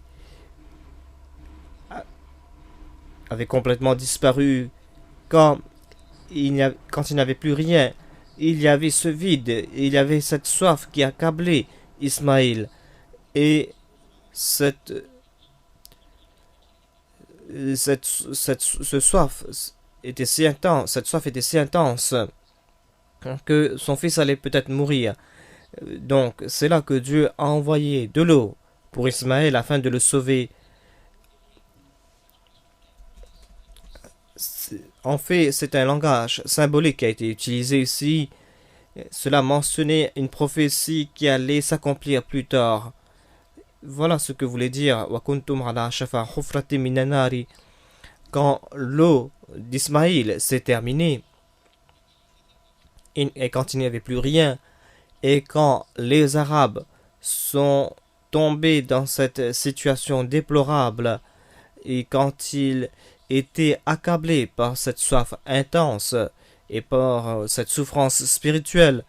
avait complètement disparu, quand il n'avait plus rien, il y avait ce vide, il y avait cette soif qui accablait Ismaïl. Et ce soif était si intense, cette soif était si intense que son fils allait peut-être mourir. Donc c'est là que Dieu a envoyé de l'eau pour Ismaël afin de le sauver. En fait, c'est un langage symbolique qui a été utilisé ici. Cela mentionnait une prophétie qui allait s'accomplir plus tard. Voilà ce que voulait dire Wa kuntum ala shafa hufratin minan nari. Quand l'eau d'Ismaïl s'est terminée et quand il n'y avait plus rien, et quand les Arabes sont tombés dans cette situation déplorable, et quand ils étaient accablés par cette soif intense et par cette souffrance spirituelle,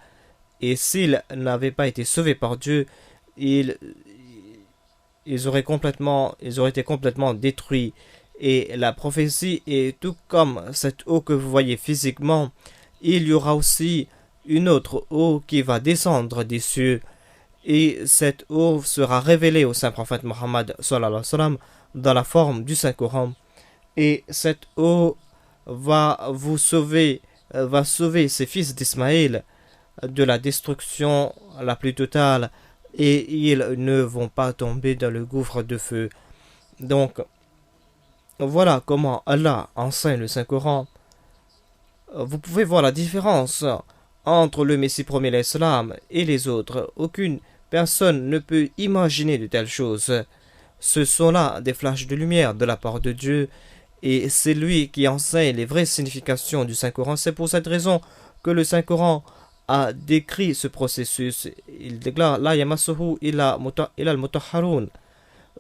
et s'ils n'avaient pas été sauvés par Dieu, ils auraient été complètement détruits. Et la prophétie est tout comme cette eau que vous voyez physiquement, il y aura aussi une autre eau qui va descendre des cieux. Et cette eau sera révélée au Saint-Prophète Mohammed sallallahu alayhi wa sallam dans la forme du Saint-Coran. Et cette eau va sauver ses fils d'Ismaël de la destruction la plus totale, et ils ne vont pas tomber dans le gouffre de feu. Donc, voilà comment Allah enseigne le Saint-Coran. Vous pouvez voir la différence entre le Messie premier l'Islam et les autres. Aucune personne ne peut imaginer de telles choses. Ce sont là des flashs de lumière de la part de Dieu, et c'est lui qui enseigne les vraies significations du Saint-Coran. C'est pour cette raison que le Saint-Coran a décrit ce processus. Il déclare: La yamassuhu illa al-mutahharun.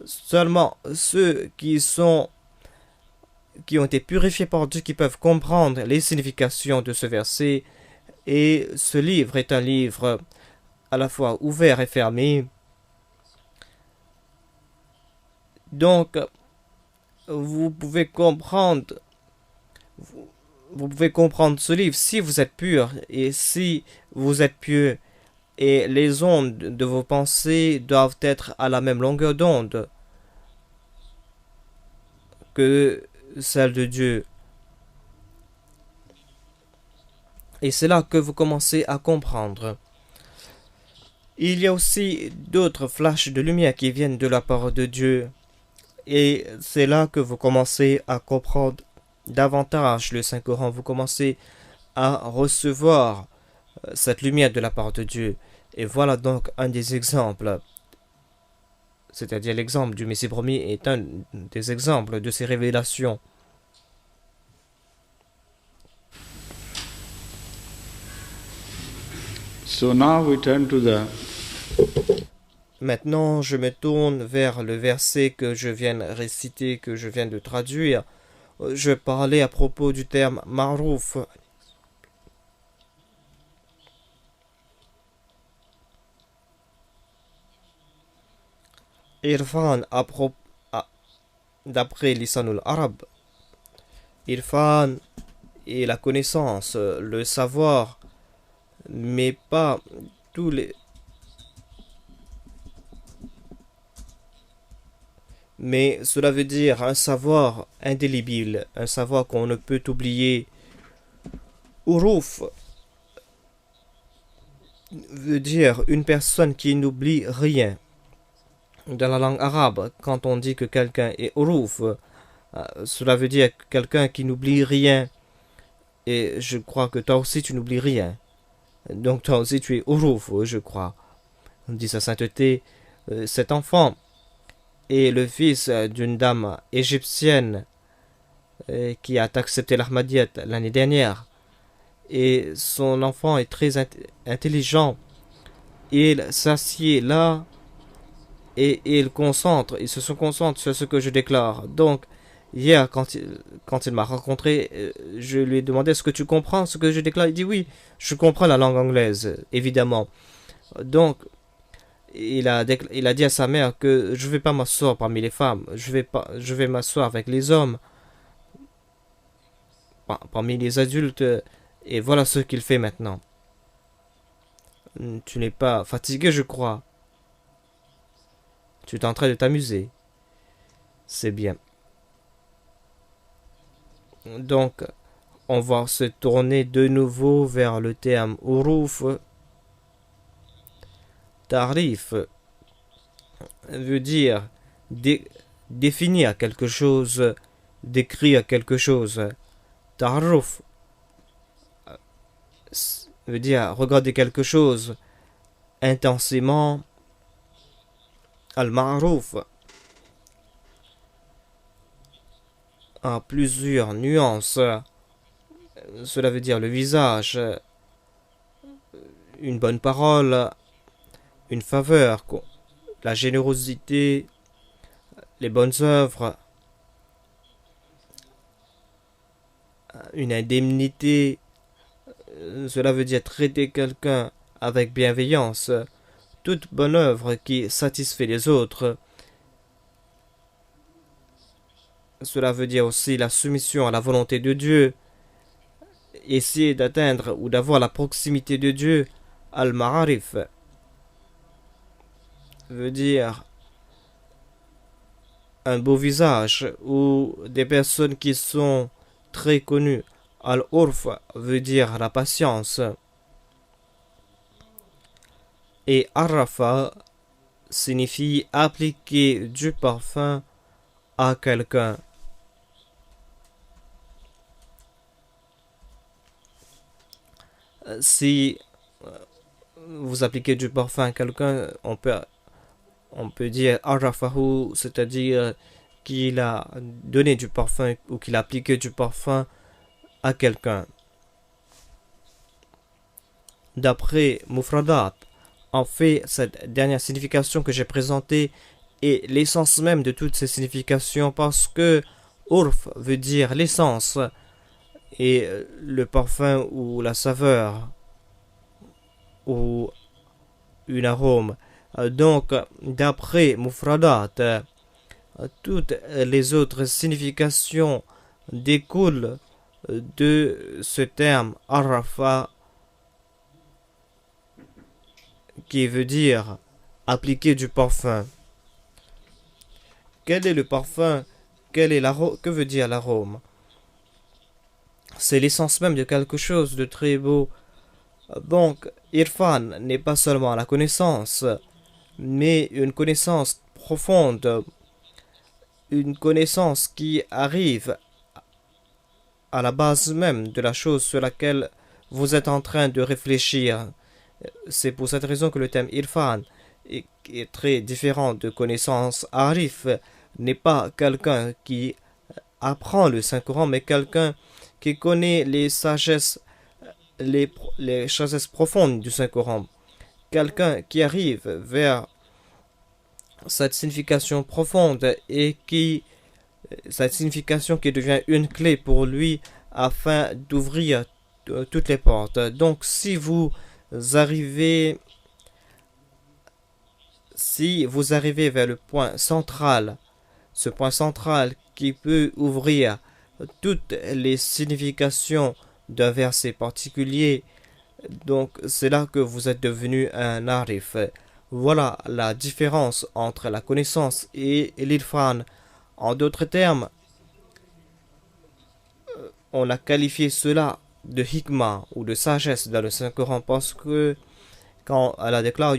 Seulement ceux qui ont été purifiés par Dieu qui peuvent comprendre les significations de ce verset. Et ce livre est un livre à la fois ouvert et fermé. Donc, vous pouvez comprendre ce livre si vous êtes pur et si vous êtes pieux. Et les ondes de vos pensées doivent être à la même longueur d'onde que celle de Dieu. Et c'est là que vous commencez à comprendre. Il y a aussi d'autres flashs de lumière qui viennent de la part de Dieu. Et c'est là que vous commencez à comprendre davantage le Saint-Coran. Vous commencez à recevoir cette lumière de la part de Dieu. Et voilà donc un des exemples. C'est-à-dire l'exemple du Messie premier est un des exemples de ces révélations. So now we turn to the Maintenant, je me tourne vers le verset que je viens de réciter, que je viens de traduire. Je parlais à propos du terme Ma'rouf. Irfan, d'après Lisanul Arab. Irfan, et la connaissance, le savoir, mais pas tous les... Mais cela veut dire un savoir indélébile, un savoir qu'on ne peut oublier. Uruf veut dire une personne qui n'oublie rien. Dans la langue arabe, quand on dit que quelqu'un est uruf, cela veut dire quelqu'un qui n'oublie rien. Et je crois que toi aussi tu n'oublies rien. Donc toi aussi tu es uruf, je crois. On dit sa sainteté. Cet enfant est le fils d'une dame égyptienne qui a accepté l'Ahmadiyyat l'année dernière. Et son enfant est très intelligent. Il s'assied là et il se concentre sur ce que je déclare. Donc, hier, quand il m'a rencontré, je lui ai demandé est-ce que tu comprends ce que je déclare. Il dit oui, je comprends la langue anglaise, évidemment. Donc, il a dit à sa mère que je ne vais pas m'asseoir parmi les femmes, je vais m'asseoir avec les hommes, parmi les adultes, et voilà ce qu'il fait maintenant. Tu n'es pas fatigué, je crois. Tu es en train de t'amuser. C'est bien. Donc, on va se tourner de nouveau vers le terme uruf. Tarif veut dire définir quelque chose, décrire quelque chose. Taruf veut dire regarder quelque chose intensément. Al-Ma'ruf a plusieurs nuances. Cela veut dire le visage, une bonne parole, une faveur, la générosité, les bonnes œuvres, une indemnité. Cela veut dire traiter quelqu'un avec bienveillance, toute bonne œuvre qui satisfait les autres. Cela veut dire aussi la soumission à la volonté de Dieu, essayer d'atteindre ou d'avoir la proximité de Dieu. Al-Ma'arif veut dire un beau visage ou des personnes qui sont très connues. Al-Urf veut dire la patience. Et Arrafa signifie appliquer du parfum à quelqu'un. Si vous appliquez du parfum à quelqu'un, on peut dire Arrafahu, c'est-à-dire qu'il a donné du parfum ou qu'il a appliqué du parfum à quelqu'un. D'après Mufradat, en fait, cette dernière signification que j'ai présentée est l'essence même de toutes ces significations parce que Urf veut dire l'essence et le parfum ou la saveur ou une arôme. Donc, d'après Mufradat, toutes les autres significations découlent de ce terme Arrafa qui veut dire appliquer du parfum. Quel est le parfum? Quel est l'arôme? Que veut dire l'arôme? C'est l'essence même de quelque chose de très beau. Donc, Irfan n'est pas seulement la connaissance, mais une connaissance profonde, une connaissance qui arrive à la base même de la chose sur laquelle vous êtes en train de réfléchir. C'est pour cette raison que le thème Irfan est très différent de connaissance. Arif n'est pas quelqu'un qui apprend le Saint-Coran, mais quelqu'un qui connaît les sagesses profondes du Saint-Coran. Quelqu'un qui arrive vers cette signification profonde et cette signification qui devient une clé pour lui afin d'ouvrir toutes les portes. Donc si vous arrivez vers le point central, ce point central qui peut ouvrir toutes les significations d'un verset particulier. Donc c'est là que vous êtes devenu un arif. Voilà la différence entre la connaissance et l'irfan. En d'autres termes, on a qualifié cela de hikmah ou de sagesse dans le Saint-Coran parce que quand Allah déclare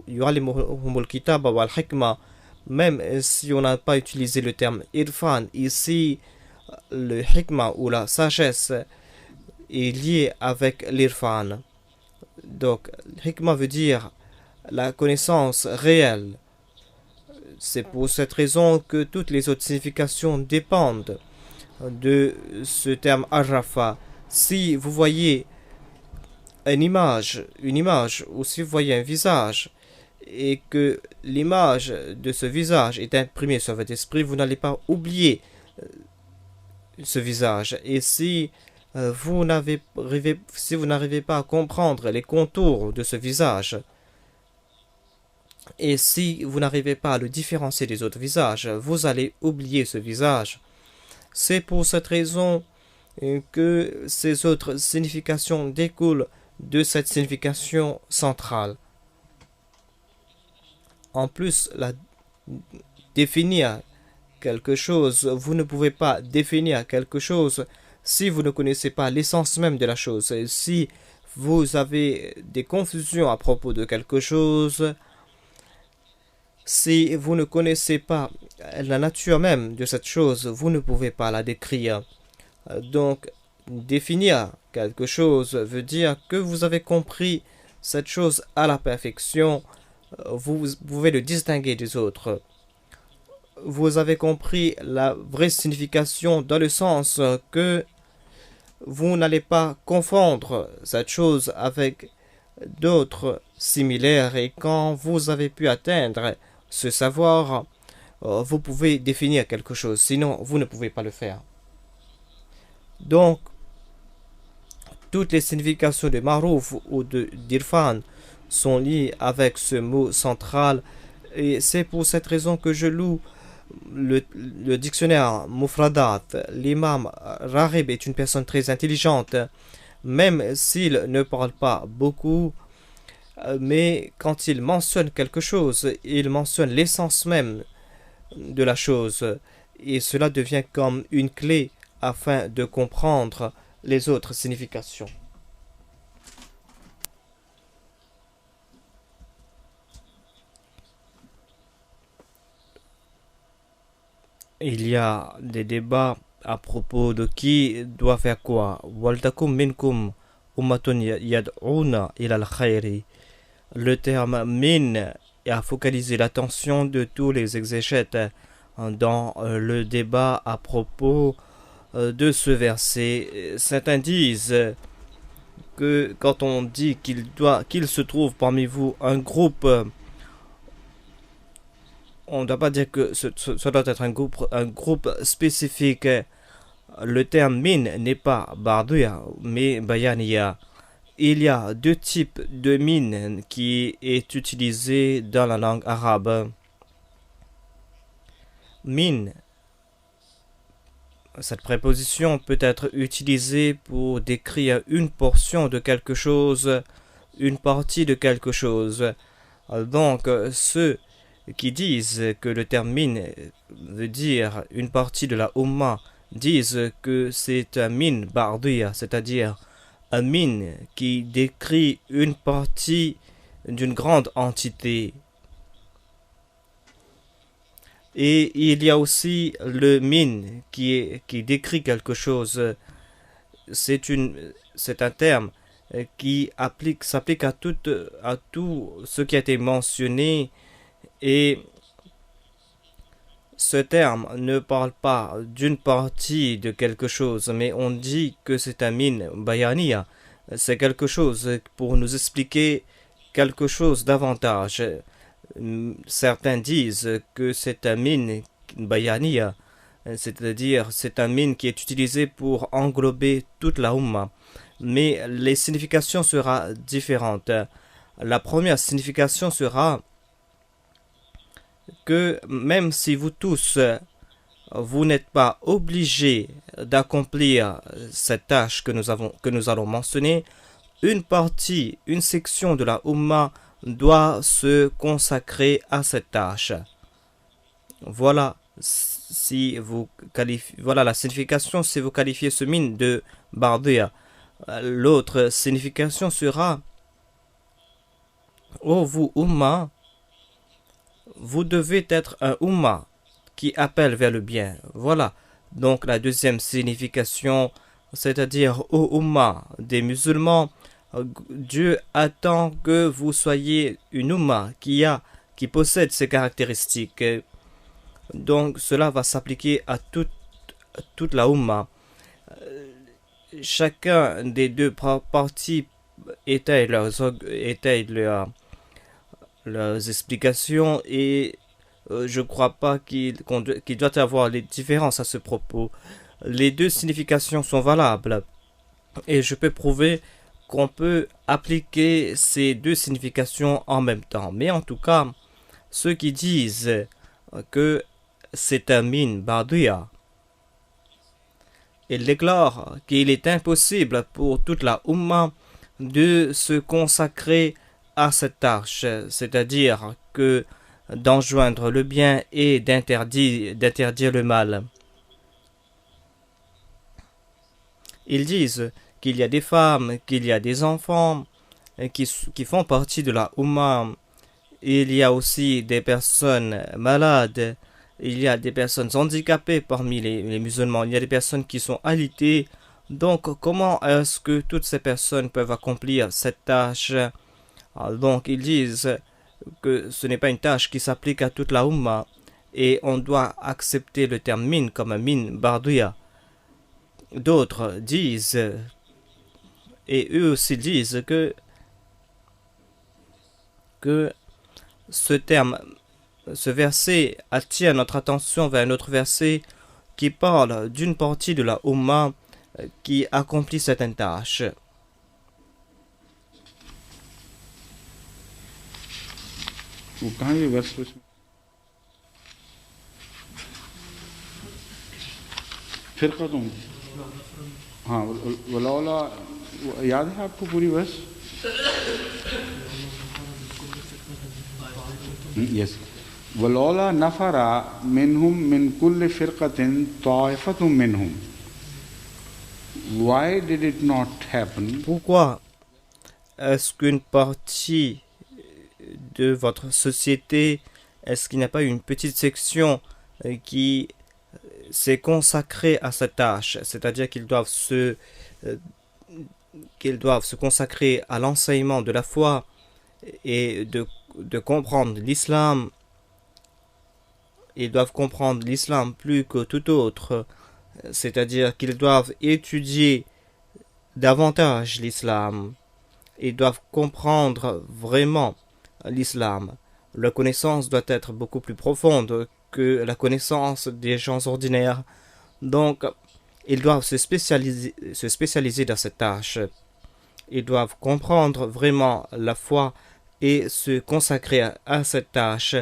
yu'allimuhumul kitaba wal hikmah, même si on n'a pas utilisé le terme irfan, ici le hikmah ou la sagesse est lié avec l'irfan. Donc hikmah veut dire la connaissance réelle. C'est pour cette raison que toutes les autres significations dépendent de ce terme arrafa. Si vous voyez une image, ou si vous voyez un visage, et que l'image de ce visage est imprimée sur votre esprit, vous n'allez pas oublier ce visage. Et si vous n'arrivez pas à comprendre les contours de ce visage, et si vous n'arrivez pas à le différencier des autres visages, vous allez oublier ce visage. C'est pour cette raison que ces autres significations découlent de cette signification centrale. En plus, définir quelque chose, vous ne pouvez pas définir quelque chose si vous ne connaissez pas l'essence même de la chose. Si vous avez des confusions à propos de quelque chose, si vous ne connaissez pas la nature même de cette chose, vous ne pouvez pas la décrire. Donc, définir quelque chose veut dire que vous avez compris cette chose à la perfection. Vous pouvez le distinguer des autres. Vous avez compris la vraie signification dans le sens que vous n'allez pas confondre cette chose avec d'autres similaires, et quand vous avez pu atteindre ce savoir, vous pouvez définir quelque chose, sinon vous ne pouvez pas le faire. Donc, toutes les significations de Marouf ou d'Irfan sont liées avec ce mot central, et c'est pour cette raison que je loue le dictionnaire Mufradat. L'imam Raghib est une personne très intelligente, même s'il ne parle pas beaucoup, mais quand il mentionne quelque chose, il mentionne l'essence même de la chose, et cela devient comme une clé afin de comprendre les autres significations. Il y a des débats à propos de qui doit faire quoi. Waltakum minkum ummatun yad'una ila al-khayri. Le terme min a focalisé l'attention de tous les exégètes dans le débat à propos de ce verset. Certains disent que quand on dit qu'il se trouve parmi vous un groupe, on ne doit pas dire que ce doit être un groupe spécifique. Le terme min n'est pas bardouya, mais bayaniya. Il y a deux types de min qui est utilisé dans la langue arabe. Min, cette préposition peut être utilisée pour décrire une portion de quelque chose, une partie de quelque chose. Donc, ceux qui disent que le terme min veut dire une partie de la Ummah disent que c'est un min bardouya, c'est-à-dire un min qui décrit une partie d'une grande entité. Et il y a aussi le min qui décrit quelque chose. C'est un terme qui s'applique à tout ce qui a été mentionné, et ce terme ne parle pas d'une partie de quelque chose, mais on dit que c'est un min bayaniya. C'est quelque chose pour nous expliquer quelque chose davantage. Certains disent que c'est un min bayaniya, c'est-à-dire c'est un min qui est utilisé pour englober toute la Ummah. Mais les significations seront différentes. La première signification sera que même si vous tous vous n'êtes pas obligé d'accomplir cette tâche que nous allons mentionner. Une partie, une section de la Ummah doit se consacrer à cette tâche. Voilà, voilà la signification si vous qualifiez ce min de Bardia. L'autre signification sera: ô vous Ummah, vous devez être un Ummah qui appelle vers le bien. Voilà. Donc la deuxième signification, c'est-à-dire ô Ummah des musulmans, Dieu attend que vous soyez une Ummah qui possède ces caractéristiques. Donc cela va s'appliquer à toute la Ummah. Chacun des deux parties étaye leurs explications et je ne crois pas qu'il doit y avoir des différences à ce propos. Les deux significations sont valables et je peux prouver qu'on peut appliquer ces deux significations en même temps. Mais en tout cas, ceux qui disent que c'est un min bardia, ils déclarent qu'il est impossible pour toute la Ummah de se consacrer à cette tâche, c'est-à-dire que d'enjoindre le bien et d'interdire le mal. Ils disent qu'il y a des femmes, qu'il y a des enfants qui font partie de la Ummah. Il y a aussi des personnes malades, il y a des personnes handicapées parmi les musulmans, il y a des personnes qui sont alitées. Donc, comment est-ce que toutes ces personnes peuvent accomplir cette tâche? Donc, ils disent que ce n'est pas une tâche qui s'applique à toute la Ummah et on doit accepter le terme min comme un min bardia. D'autres disent, et eux aussi disent que ce verset attire notre attention vers un autre verset qui parle d'une partie de la Ummah qui accomplit certaines tâches. वो कहाँ ये वर्ष फिर तुम हाँ वलावला याद है आपको पूरी वर्ष? यस वलावला नफरा मिनहुम मिन कुल्ल फिरकतिन ताइफतुम मिनहुम. Why did it not happen? Pourquoi est-ce qu'une partie de votre société, est-ce qu'il n'y a pas une petite section qui s'est consacrée à cette tâche, c'est-à-dire qu'ils doivent se consacrer à l'enseignement de la foi et de comprendre l'islam. Ils doivent comprendre l'islam plus que tout autre, c'est-à-dire qu'ils doivent étudier davantage l'islam. Ils doivent comprendre vraiment l'islam. Leur connaissance doit être beaucoup plus profonde que la connaissance des gens ordinaires. Donc, ils doivent se spécialiser dans cette tâche. Ils doivent comprendre vraiment la foi et se consacrer à cette tâche.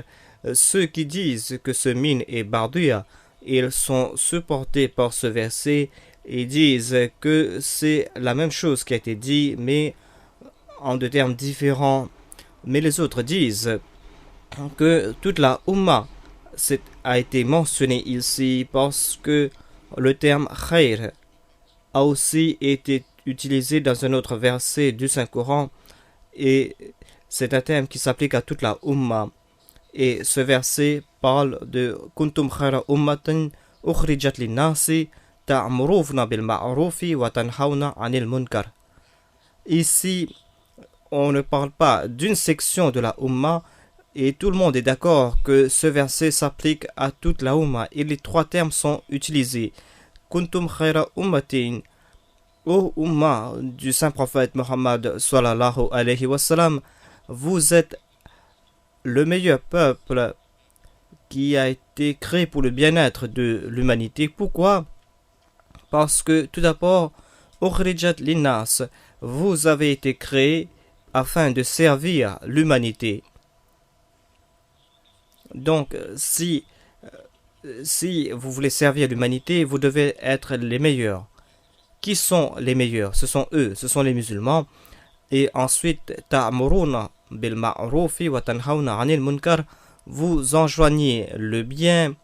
Ceux qui disent que ce min est bardia, ils sont supportés par ce verset et disent que c'est la même chose qui a été dit, mais en deux termes différents. Mais les autres disent que toute la Ummah a été mentionnée ici parce que le terme khair a aussi été utilisé dans un autre verset du Saint-Coran et c'est un terme qui s'applique à toute la Ummah. Et ce verset parle de Kuntum khayra ummatin ukhrijat linnasi ta'muruna bil ma'rufi wa tanhauna 'anil munkar. Ici, on ne parle pas d'une section de la Ummah et tout le monde est d'accord que ce verset s'applique à toute la Ummah et les trois termes sont utilisés. Kuntum khayra ummatin, ô Ummah du saint prophète Mohammed sallallahu alayhi wa sallam, vous êtes le meilleur peuple qui a été créé pour le bien-être de l'humanité. Pourquoi? Parce que tout d'abord, ukhrijat linnas, vous avez été créé afin de servir l'humanité. Donc, si si vous voulez servir l'humanité, vous devez être les meilleurs. Qui sont les meilleurs? Ce sont eux, ce sont les musulmans. Et ensuite, ta'muruna bil ma'rufi wa tanhauna 'anil munkar, vous enjoignez le bien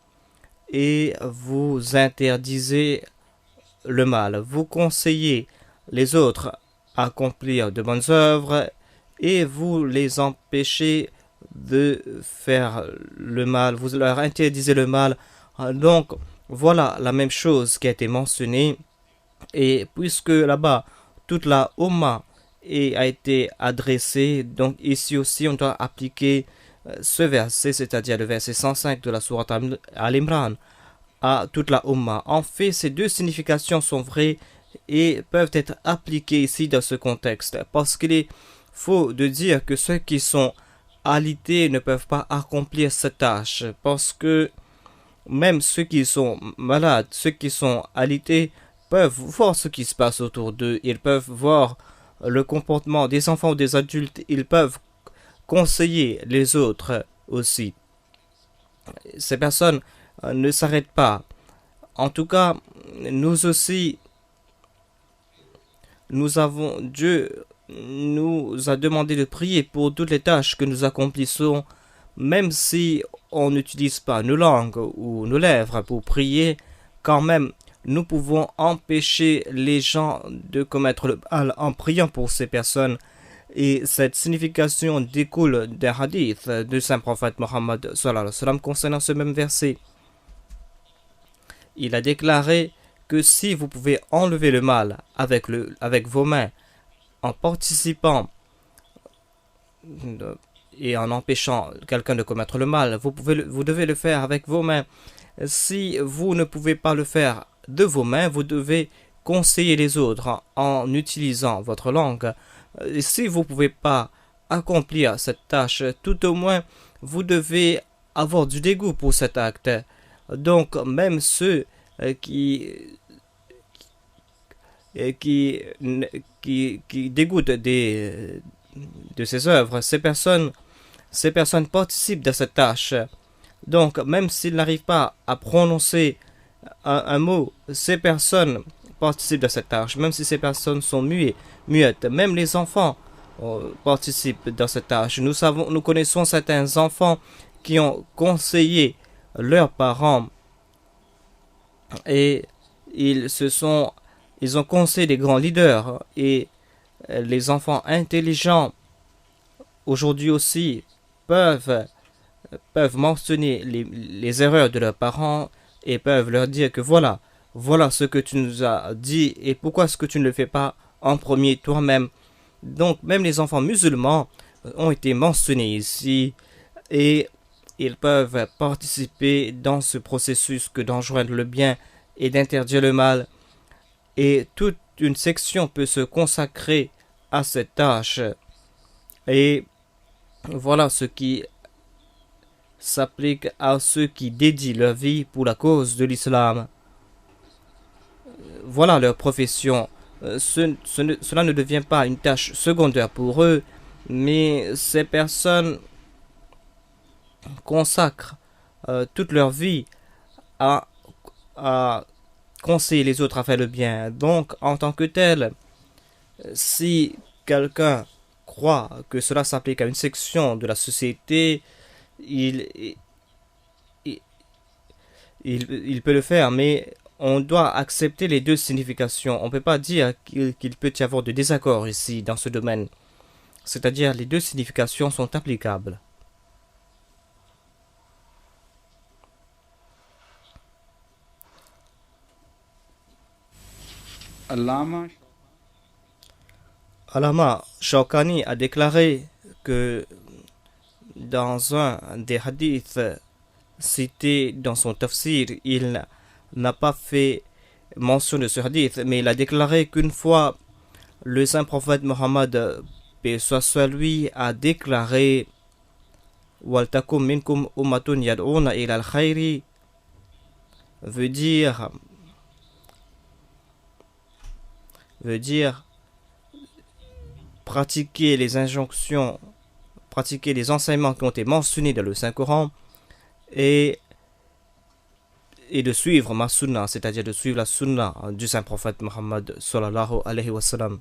et vous interdisez le mal. Vous conseillez les autres à accomplir de bonnes œuvres et vous les empêchez de faire le mal. Vous leur interdisez le mal. Donc, voilà la même chose qui a été mentionnée. Et puisque là-bas, toute la Ummah a été adressée, donc ici aussi, on doit appliquer ce verset, c'est-à-dire le verset 105 de la sourate Al-Imran, à toute la Ummah. En fait, ces deux significations sont vraies et peuvent être appliquées ici dans ce contexte, parce qu'il est faux de dire que ceux qui sont alités ne peuvent pas accomplir cette tâche, parce que même ceux qui sont malades, ceux qui sont alités, peuvent voir ce qui se passe autour d'eux, ils peuvent voir le comportement des enfants ou des adultes, ils peuvent conseiller les autres aussi. Ces personnes ne s'arrêtent pas. En tout cas, nous aussi, Dieu nous a demandé de prier pour toutes les tâches que nous accomplissons, même si on n'utilise pas nos langues ou nos lèvres pour prier, quand même, nous pouvons empêcher les gens de commettre le mal en priant pour ces personnes. Et cette signification découle d'un hadith de Saint Prophète Mohammed sallallahu alayhi wa sallam concernant ce même verset. Il a déclaré que si vous pouvez enlever le mal avec vos mains, en participant et en empêchant quelqu'un de commettre le mal, vous devez le faire avec vos mains. Si vous ne pouvez pas le faire de vos mains, vous devez conseiller les autres en utilisant votre langue. Et si vous ne pouvez pas accomplir cette tâche, tout au moins, vous devez avoir du dégoût pour cet acte. Donc, même ceux qui dégoûtent de ces œuvres, ces personnes participent de cette tâche. Donc, même s'ils n'arrivent pas à prononcer un mot, ces personnes participent de cette tâche. Même si ces personnes sont muettes, même les enfants participent dans cette tâche. Nous connaissons certains enfants qui ont conseillé leurs parents et ils ont conseillé des grands leaders, et les enfants intelligents aujourd'hui aussi peuvent mentionner les erreurs de leurs parents et peuvent leur dire que voilà ce que tu nous as dit et pourquoi est-ce que tu ne le fais pas en premier toi-même. Donc même les enfants musulmans ont été mentionnés ici et ils peuvent participer dans ce processus que d'enjoindre le bien et d'interdire le mal. Et toute une section peut se consacrer à cette tâche. Et voilà ce qui s'applique à ceux qui dédient leur vie pour la cause de l'islam. Voilà leur profession. Cela ne devient pas une tâche secondaire pour eux, mais ces personnes consacrent toute leur vie à conseiller les autres à faire le bien. Donc, en tant que tel, si quelqu'un croit que cela s'applique à une section de la société, il peut le faire, mais on doit accepter les deux significations. On ne peut pas dire qu'il peut y avoir de désaccord ici dans ce domaine. C'est-à-dire les deux significations sont applicables. Allama Shawkani a déclaré que dans un des hadiths cités dans son tafsir, il n'a pas fait mention de ce hadith, mais il a déclaré qu'une fois le saint prophète Mohammed, paix soit sur lui, a déclaré Waltakum minkum ummatun yad'una ila al-khayri, veut dire pratiquer les injonctions, pratiquer les enseignements qui ont été mentionnés dans le Saint-Coran et et de suivre ma sunna, c'est-à-dire de suivre la sunna du saint prophète Muhammad sallallahu alayhi wa sallam.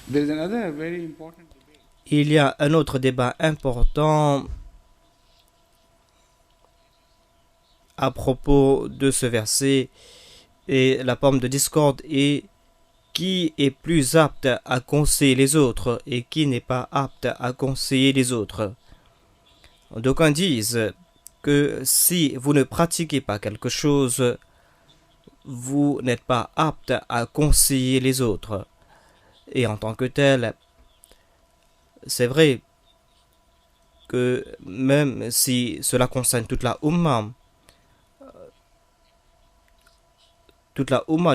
There is another very important debate. Il y a un autre débat important à propos de ce verset et la pomme de discorde est qui est plus apte à conseiller les autres et qui n'est pas apte à conseiller les autres. D'aucuns disent que si vous ne pratiquez pas quelque chose, vous n'êtes pas apte à conseiller les autres. Et en tant que tel, c'est vrai que même si cela concerne toute la Ummah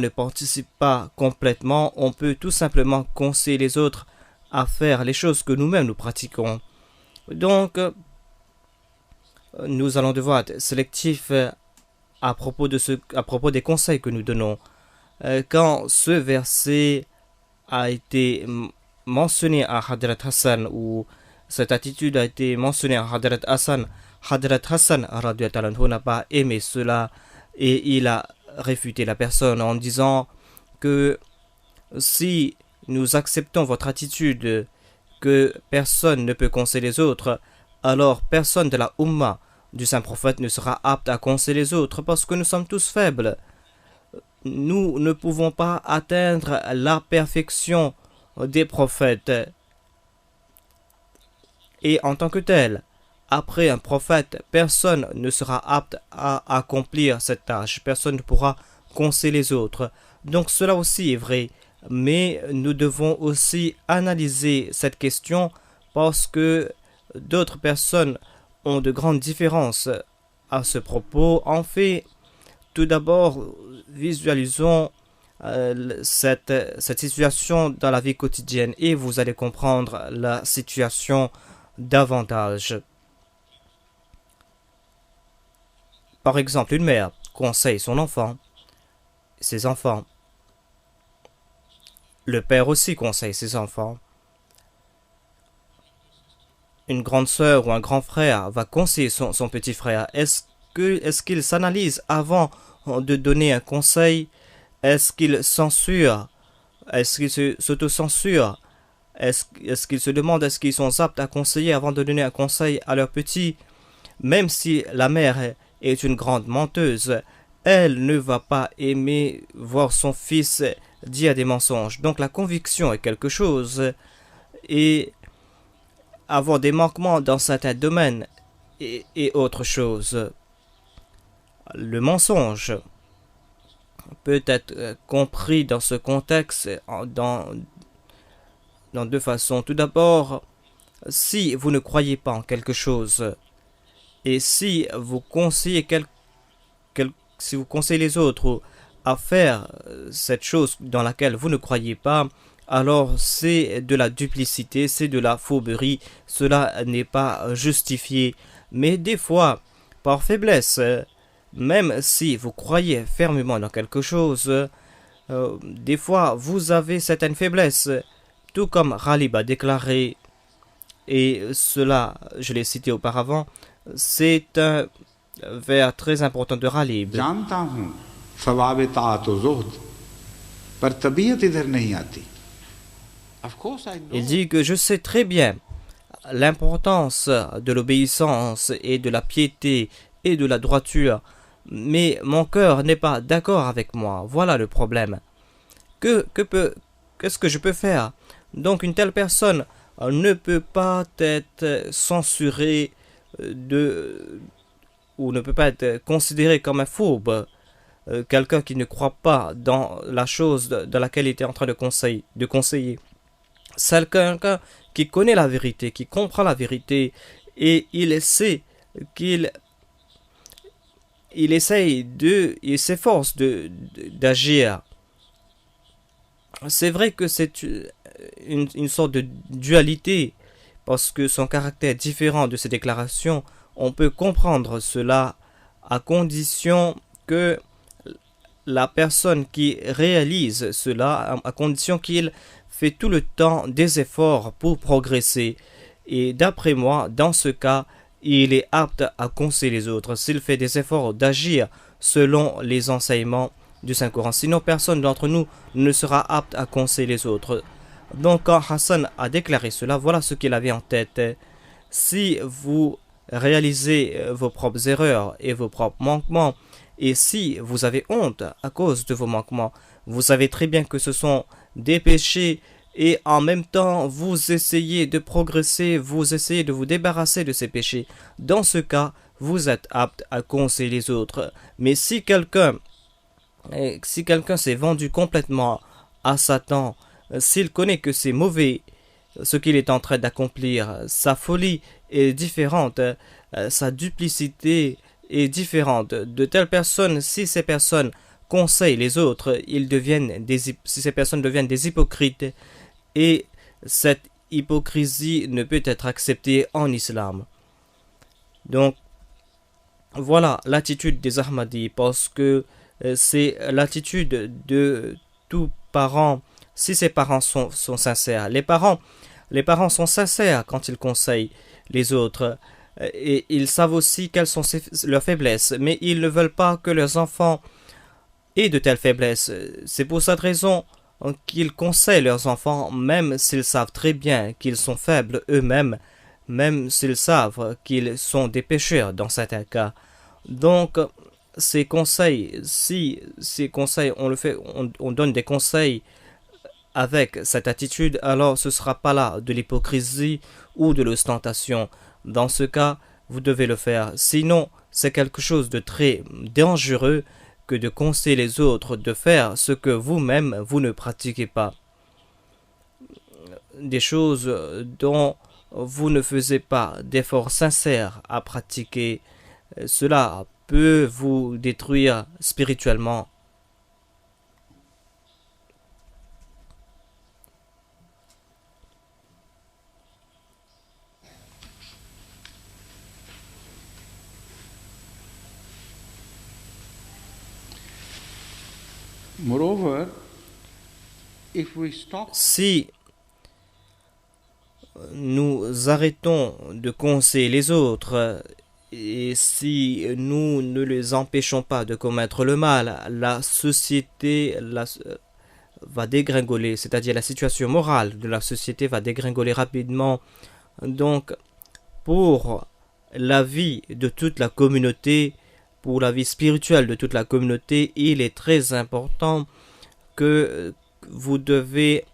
ne participe pas complètement, on peut tout simplement conseiller les autres à faire les choses que nous-mêmes nous pratiquons. Donc, nous allons devoir être sélectifs à propos des conseils que nous donnons. Quand ce verset a été mentionné à Hadrat Hassan, ou cette attitude a été mentionnée à Hadrat Hassan radhiyallahu anhu n'a pas aimé cela et il a réfuté la personne en disant que si nous acceptons votre attitude que personne ne peut conseiller les autres, alors personne de la Ummah du saint prophète ne sera apte à conseiller les autres parce que nous sommes tous faibles. Nous ne pouvons pas atteindre la perfection des prophètes. Et en tant que tel, après un prophète, personne ne sera apte à accomplir cette tâche. Personne ne pourra conseiller les autres. Donc cela aussi est vrai. Mais nous devons aussi analyser cette question parce que d'autres personnes ont de grandes différences à ce propos. En fait, tout d'abord, visualisons cette situation dans la vie quotidienne et vous allez comprendre la situation davantage. Par exemple, une mère conseille son enfant, ses enfants. Le père aussi conseille ses enfants. Une grande sœur ou un grand frère va conseiller son petit frère. Est-ce qu'il s'analyse avant de donner un conseil? Est-ce qu'il censure? Est-ce qu'il s'auto-censure? Est-ce qu'ils se demandent est-ce qu'ils sont aptes à conseiller avant de donner un conseil à leur petit? Même si la mère est une grande menteuse, elle ne va pas aimer voir son fils dire des mensonges. Donc la conviction est quelque chose et avoir des manquements dans certains domaines est autre chose. Le mensonge peut être compris dans ce contexte dans deux façons. Tout d'abord, si vous ne croyez pas en quelque chose et si vous conseillez les autres à faire cette chose dans laquelle vous ne croyez pas, alors c'est de la duplicité, c'est de la fourberie, cela n'est pas justifié. Mais des fois, par faiblesse, même si vous croyez fermement dans quelque chose, des fois vous avez certaines faiblesses, tout comme Ghalib a déclaré, et cela, je l'ai cité auparavant, c'est un vers très important de Ghalib. जानता हूँ सवाब ताअत व ज़ुहद पर तबीयत इधर नहीं आती. Of course I know. Il dit que je sais très bien l'importance de l'obéissance et de la piété et de la droiture, mais mon cœur n'est pas d'accord avec moi. Voilà le problème. Qu'est-ce que je peux faire? Donc une telle personne ne peut pas être censurée ou ne peut pas être considéré comme un fourbe, quelqu'un qui ne croit pas dans la chose dans laquelle il était en train de conseiller. C'est quelqu'un qui connaît la vérité, qui comprend la vérité, et il sait qu'il il s'efforce d'agir. C'est vrai que c'est une sorte de dualité, parce que son caractère différent de ses déclarations, on peut comprendre cela à condition que la personne qui réalise cela, à condition qu'il fait tout le temps des efforts pour progresser. Et d'après moi, dans ce cas, il est apte à conseiller les autres s'il fait des efforts d'agir selon les enseignements du Saint-Coran. Sinon, personne d'entre nous ne sera apte à conseiller les autres. Donc, quand Hassan a déclaré cela, voilà ce qu'il avait en tête. Si vous réalisez vos propres erreurs et vos propres manquements, et si vous avez honte à cause de vos manquements, vous savez très bien que ce sont des péchés et en même temps vous essayez de progresser, vous essayez de vous débarrasser de ces péchés. Dans ce cas, vous êtes apte à conseiller les autres. Mais si quelqu'un s'est vendu complètement à Satan, s'il connaît que c'est mauvais ce qu'il est en train d'accomplir, sa folie est différente, sa duplicité est différente. De telles personnes, si ces personnes conseillent les autres, si ces personnes deviennent des hypocrites, et cette hypocrisie ne peut être acceptée en islam. Donc, voilà l'attitude des Ahmadis, parce que c'est l'attitude de tout parent, si ses parents sont sincères. Les parents sont sincères quand ils conseillent les autres, et ils savent aussi quelles sont leurs faiblesses, mais ils ne veulent pas que leurs enfants aient de telles faiblesses. C'est pour cette raison qu'ils conseillent leurs enfants, même s'ils savent très bien qu'ils sont faibles eux-mêmes, même s'ils savent qu'ils sont des pécheurs dans certains cas. Donc, ces conseils, si ces conseils, on donne des conseils avec cette attitude, alors ce ne sera pas là de l'hypocrisie ou de l'ostentation. Dans ce cas, vous devez le faire. Sinon, c'est quelque chose de très dangereux que de conseiller les autres de faire ce que vous-même, vous ne pratiquez pas. Des choses dont vous ne faisiez pas d'efforts sincères à pratiquer. Cela peut vous détruire spirituellement. Moreover, if we stop, Si nous arrêtons de conseiller les autres et si nous ne les empêchons pas de commettre le mal, la société va dégringoler, c'est-à-dire la situation morale de la société va dégringoler rapidement. Donc, pour la vie de toute la communauté, pour la vie spirituelle de toute la communauté, il est très important que vous devez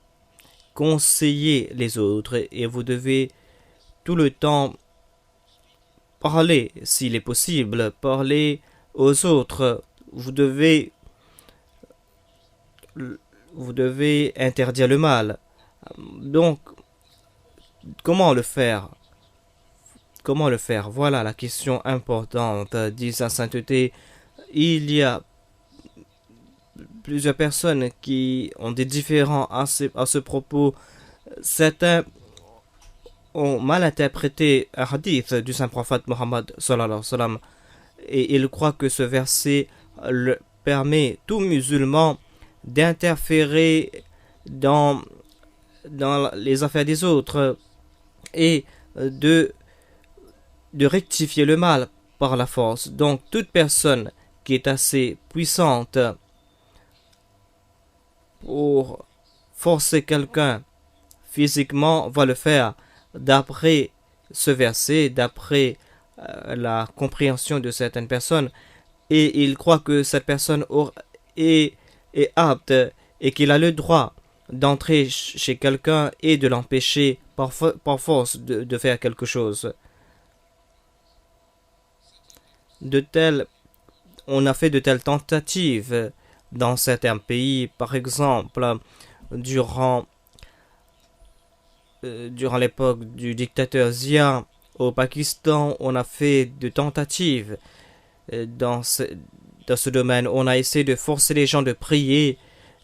conseiller les autres et vous devez tout le temps parler, s'il est possible, parler aux autres. Vous devez interdire le mal. Donc, comment le faire? Comment le faire? Voilà la question importante, dit sa sainteté. Il y a plusieurs personnes qui ont des différends à ce propos. Certains ont mal interprété un hadith du saint prophète Mohammed sallallahu alayhi wa sallam, et ils croient que ce verset permet tout musulman d'interférer dans les affaires des autres et de rectifier le mal par la force. Donc toute personne qui est assez puissante pour forcer quelqu'un physiquement va le faire d'après ce verset, d'après la compréhension de certaines personnes, et il croit que cette personne est apte et qu'il a le droit d'entrer chez quelqu'un et de l'empêcher par force de faire quelque chose. On a fait de telles tentatives dans certains pays. Par exemple, durant l'époque du dictateur Zia au Pakistan, on a fait de tentatives dans ce domaine. On a essayé de forcer les gens de prier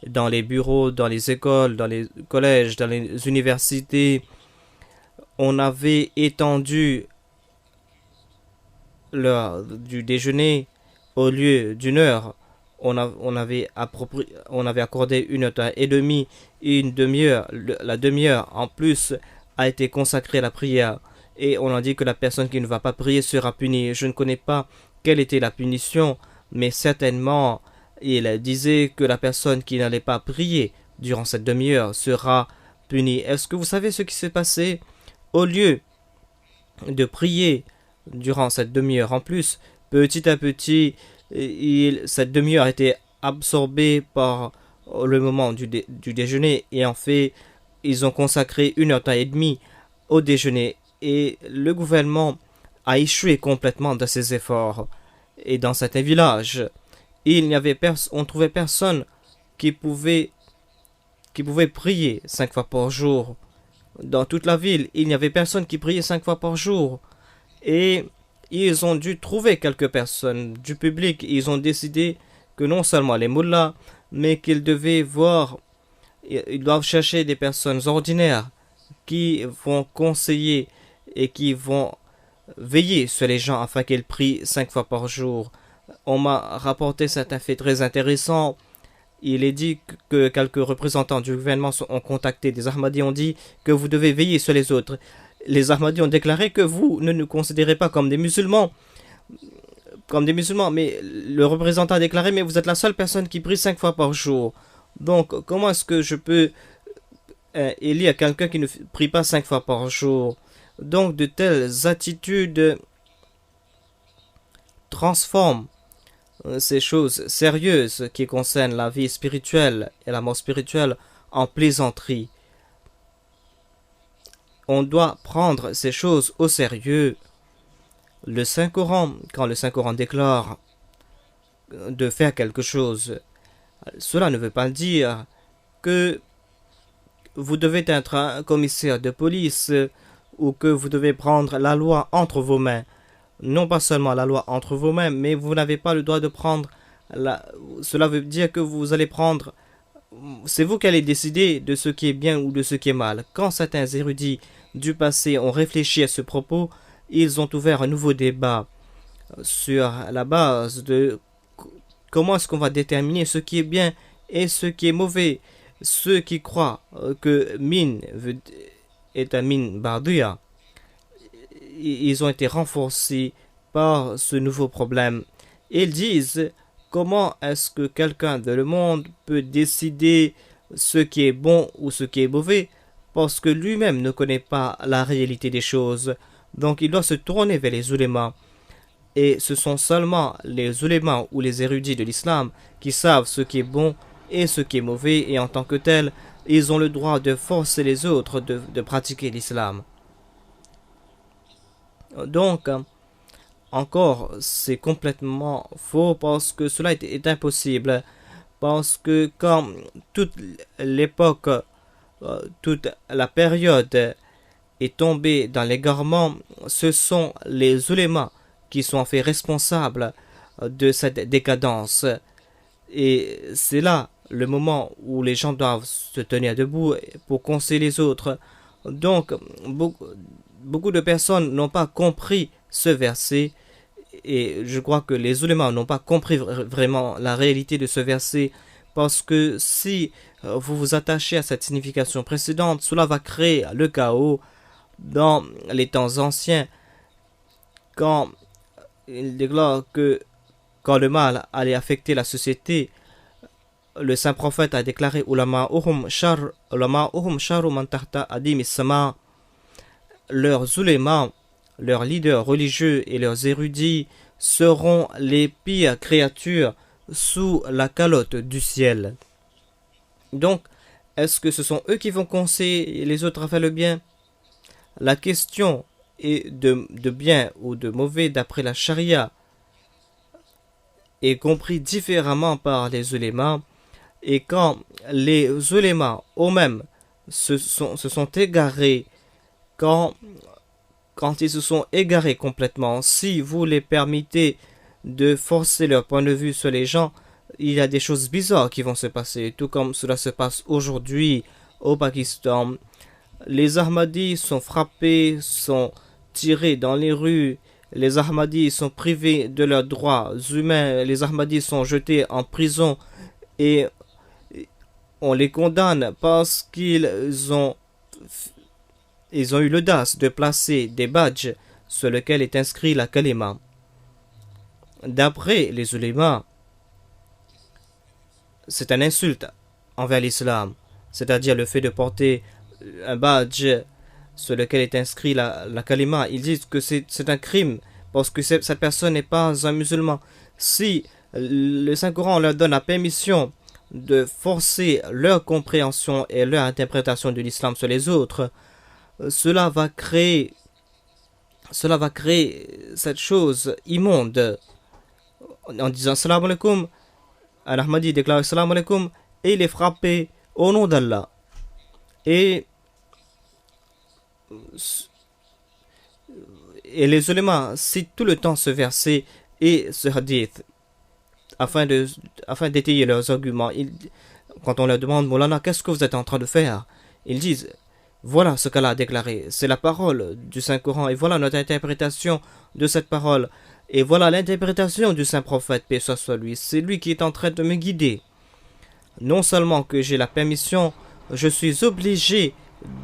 dans les bureaux, dans les écoles, dans les collèges, dans les universités. On avait étendu l'heure du déjeuner au lieu d'une heure. on avait accordé 1 heure et demie et une demi-heure. La demi-heure en plus a été consacrée à la prière. Et on a dit que la personne qui ne va pas prier sera punie. Je ne connais pas quelle était la punition, mais certainement il disait que la personne qui n'allait pas prier durant cette demi-heure sera punie. Est-ce que vous savez ce qui s'est passé? Au lieu de prier durant cette demi-heure en plus, petit à petit, cette demi-heure était absorbée par le moment du déjeuner, et en fait, ils ont consacré 1 heure et demie au déjeuner, et le gouvernement a échoué complètement dans ses efforts. Et dans certains villages, on trouvait personne qui pouvait prier 5 fois par jour. Dans toute la ville, il n'y avait personne qui priait 5 fois par jour. Et ils ont dû trouver quelques personnes du public. Ils ont décidé que non seulement les mullahs, mais qu'ils doivent chercher des personnes ordinaires qui vont conseiller et qui vont veiller sur les gens afin qu'ils prient 5 fois par jour. On m'a rapporté certains faits très intéressants. Il est dit que quelques représentants du gouvernement ont contacté des Ahmadis, ont dit que vous devez veiller sur les autres. Les Ahmadis ont déclaré que vous ne nous considérez pas comme des musulmans, mais le représentant a déclaré, mais vous êtes la seule personne qui prie 5 fois par jour. Donc, comment est-ce que je peux élire quelqu'un qui ne prie pas 5 fois par jour? Donc, de telles attitudes transforment ces choses sérieuses qui concernent la vie spirituelle et la mort spirituelle en plaisanterie. On doit prendre ces choses au sérieux. Le Saint-Coran, quand le Saint-Coran déclare de faire quelque chose, cela ne veut pas dire que vous devez être un commissaire de police ou que vous devez prendre la loi entre vos mains. Non pas seulement la loi entre vos mains, mais vous n'avez pas le droit de prendre cela veut dire que vous allez prendre... C'est vous qui allez décider de ce qui est bien ou de ce qui est mal. Quand certains érudits du passé ont réfléchi à ce propos, ils ont ouvert un nouveau débat sur la base de comment est-ce qu'on va déterminer ce qui est bien et ce qui est mauvais. Ceux qui croient que min est un min bardia, ils ont été renforcés par ce nouveau problème. Ils disent comment est-ce que quelqu'un de le monde peut décider ce qui est bon ou ce qui est mauvais parce que lui-même ne connaît pas la réalité des choses. Donc il doit se tourner vers les ulémas. Et ce sont seulement les ulémas ou les érudits de l'islam qui savent ce qui est bon et ce qui est mauvais, et en tant que tel, ils ont le droit de forcer les autres de pratiquer l'islam. Donc, encore, c'est complètement faux parce que cela est impossible. Parce que quand toute l'époque, toute la période est tombée dans l'égarement, ce sont les ulémas qui sont en fait responsables de cette décadence. Et c'est là le moment où les gens doivent se tenir debout pour conseiller les autres. Donc, beaucoup de personnes n'ont pas compris ce verset, et je crois que les ulémas n'ont pas compris vraiment la réalité de ce verset, parce que si vous vous attachez à cette signification précédente, cela va créer le chaos dans les temps anciens, quand il déclare que quand le mal allait affecter la société, le saint prophète a déclaré Ulama'uhum sharu man tahta adim sama. Leurs ulémas, leurs leaders religieux et leurs érudits seront les pires créatures sous la calotte du ciel. Donc, est-ce que ce sont eux qui vont conseiller les autres à faire le bien? La question est de bien ou de mauvais d'après la charia est compris différemment par les ulémas, et quand les ulémas eux-mêmes se sont égarés, quand ils se sont égarés complètement, si vous les permettez de forcer leur point de vue sur les gens, il y a des choses bizarres qui vont se passer, tout comme cela se passe aujourd'hui au Pakistan. Les Ahmadis sont frappés, sont tirés dans les rues, les Ahmadis sont privés de leurs droits humains, les Ahmadis sont jetés en prison et on les condamne parce ils ont eu l'audace de placer des badges sur lesquels est inscrit la kalima. D'après les ulémas, c'est une insulte envers l'islam, c'est-à-dire le fait de porter un badge sur lequel est inscrit la kalima. Ils disent que c'est un crime parce que cette personne n'est pas un musulman. Si le Saint-Coran leur donne la permission de forcer leur compréhension et leur interprétation de l'islam sur les autres, cela va créer cette chose immonde. En disant salam alaikum, Al-Ahmadi déclare salam alaikum et il est frappé au nom d'Allah. Et les ulémas citent tout le temps ce verset et ce hadith afin d'étayer leurs arguments. Quand on leur demande, Moulana, qu'est-ce que vous êtes en train de faire? Ils disent, voilà ce qu'Allah a déclaré, c'est la parole du Saint-Coran, et voilà notre interprétation de cette parole, et voilà l'interprétation du Saint-Prophète, paix soit sur lui, c'est lui qui est en train de me guider. Non seulement que j'ai la permission, je suis obligé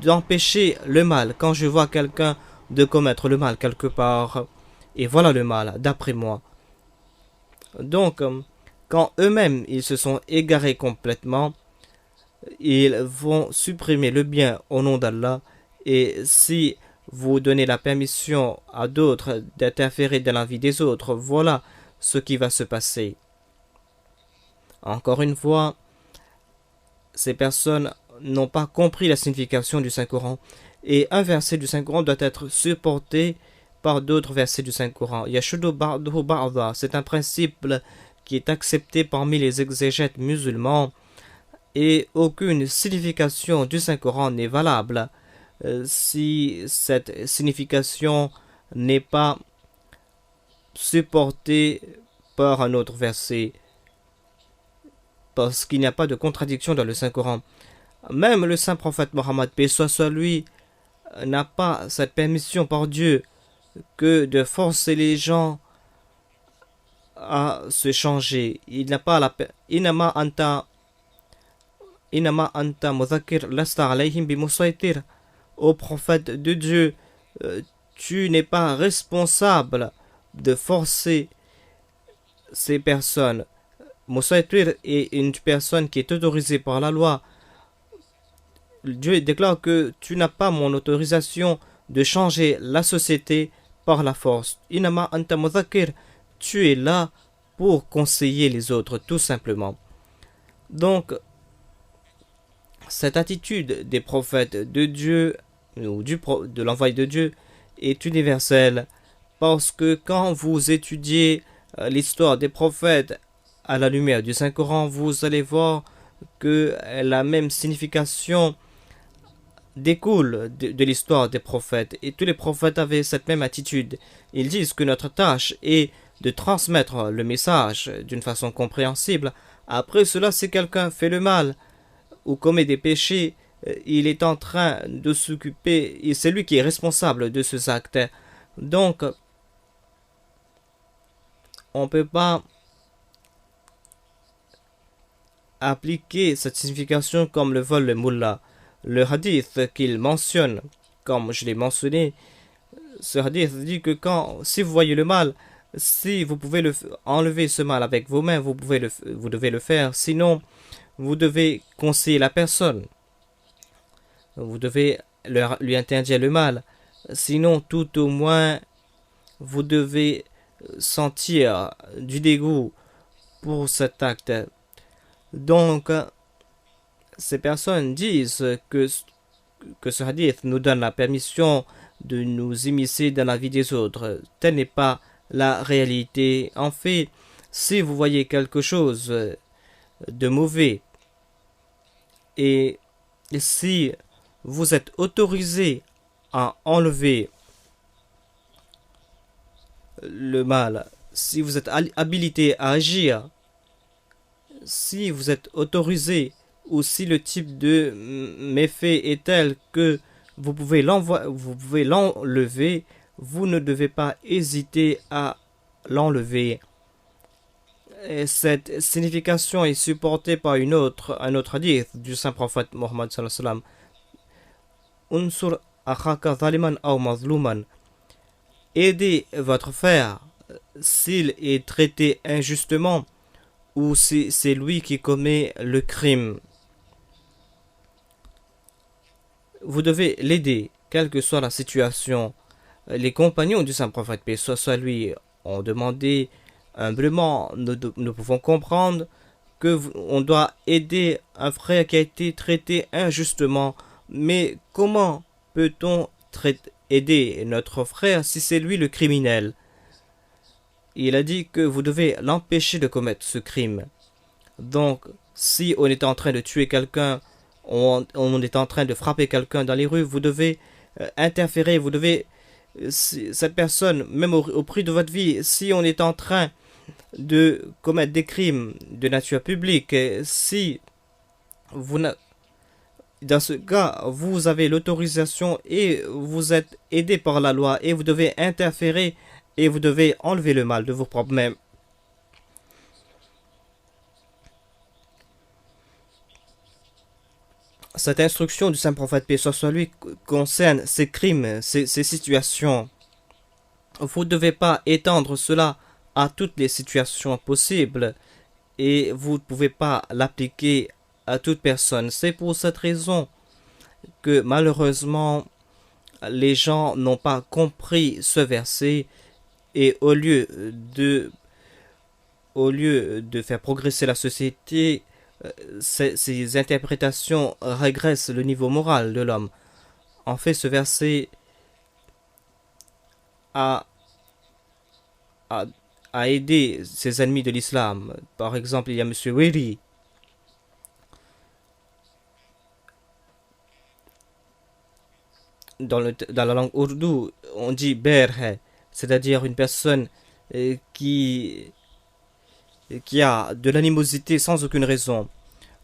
d'empêcher le mal quand je vois quelqu'un de commettre le mal quelque part, et voilà le mal, d'après moi. Donc, quand eux-mêmes ils se sont égarés complètement, ils vont supprimer le bien au nom d'Allah. Et si vous donnez la permission à d'autres d'interférer dans la vie des autres, voilà ce qui va se passer. Encore une fois, ces personnes n'ont pas compris la signification du Saint-Coran. Et un verset du Saint-Coran doit être supporté par d'autres versets du Saint-Coran. Yashudu ba'duhu ba'da, c'est un principe qui est accepté parmi les exégètes musulmans et aucune signification du Saint-Coran n'est valable si cette signification n'est pas supportée par un autre verset, parce qu'il n'y a pas de contradiction dans le Saint-Coran. Même le Saint-Prophète Mohammed, paix soit sur lui, n'a pas cette permission par Dieu que de forcer les gens à se changer. Il n'a pas la inama anta mudhakkir lasta alayhim bimusaytir. Ô prophète de Dieu, tu n'es pas responsable de forcer ces personnes. Musaytir est une personne qui est autorisée par la loi. Dieu déclare que tu n'as pas mon autorisation de changer la société par la force. Inama anta mudhakkir, tu es là pour conseiller les autres, tout simplement. Donc, cette attitude des prophètes de Dieu, ou de l'envoyé de Dieu, est universelle, parce que quand vous étudiez l'histoire des prophètes à la lumière du Saint-Coran, vous allez voir que la même signification découle de l'histoire des prophètes, et tous les prophètes avaient cette même attitude. Ils disent que notre tâche est de transmettre le message d'une façon compréhensible. Après cela, si quelqu'un fait le mal ou commet des péchés, il est en train de s'occuper, et c'est lui qui est responsable de ces actes. Donc, on ne peut pas appliquer cette signification comme le vole le mullah. Le hadith qu'il mentionne, comme je l'ai mentionné, ce hadith dit que si vous voyez le mal, si vous pouvez enlever ce mal avec vos mains, vous devez le faire. Sinon, vous devez conseiller la personne. Vous devez lui interdire le mal. Sinon, tout au moins, vous devez sentir du dégoût pour cet acte. Donc, ces personnes disent que ce hadith nous donne la permission de nous immiscer dans la vie des autres. Telle n'est pas la réalité. En fait, si vous voyez quelque chose de mauvais et si vous êtes autorisé à enlever le mal, si vous êtes habilité à agir, si vous êtes autorisé, ou si le type de méfait est tel que vous pouvez l'enlever, vous ne devez pas hésiter à l'enlever. Et cette signification est supportée par un autre hadith du saint prophète Mohammed sallallahu alayhi wa sallam. Unsur akhaka zaliman aw mazluman. Aidez votre frère s'il est traité injustement ou si c'est lui qui commet le crime. Vous devez l'aider, quelle que soit la situation. Les compagnons du saint prophète, paix soit lui, ont demandé humblement, nous pouvons comprendre qu'on doit aider un frère qui a été traité injustement. Mais comment peut-on aider notre frère si c'est lui le criminel? Il a dit que vous devez l'empêcher de commettre ce crime. Donc, si on est en train de tuer quelqu'un, on est en train de frapper quelqu'un dans les rues, vous devez interférer, vous devez, cette personne, même au prix de votre vie, si on est en train de commettre des crimes de nature publique, si vous dans ce cas, vous avez l'autorisation et vous êtes aidé par la loi et vous devez interférer et vous devez enlever le mal de vos propres mains. Cette instruction du saint prophète paix soit lui concerne ces crimes, ces situations. Vous ne devez pas étendre cela à toutes les situations possibles et vous ne pouvez pas l'appliquer à toute personne. C'est pour cette raison que malheureusement les gens n'ont pas compris ce verset et au lieu de faire progresser la société, ces interprétations régressent le niveau moral de l'homme. En fait, ce verset a aidé ses ennemis de l'islam. Par exemple, il y a M. Wiri. Dans la langue ourdou, on dit berhe, c'est-à-dire une personne qui a de l'animosité sans aucune raison.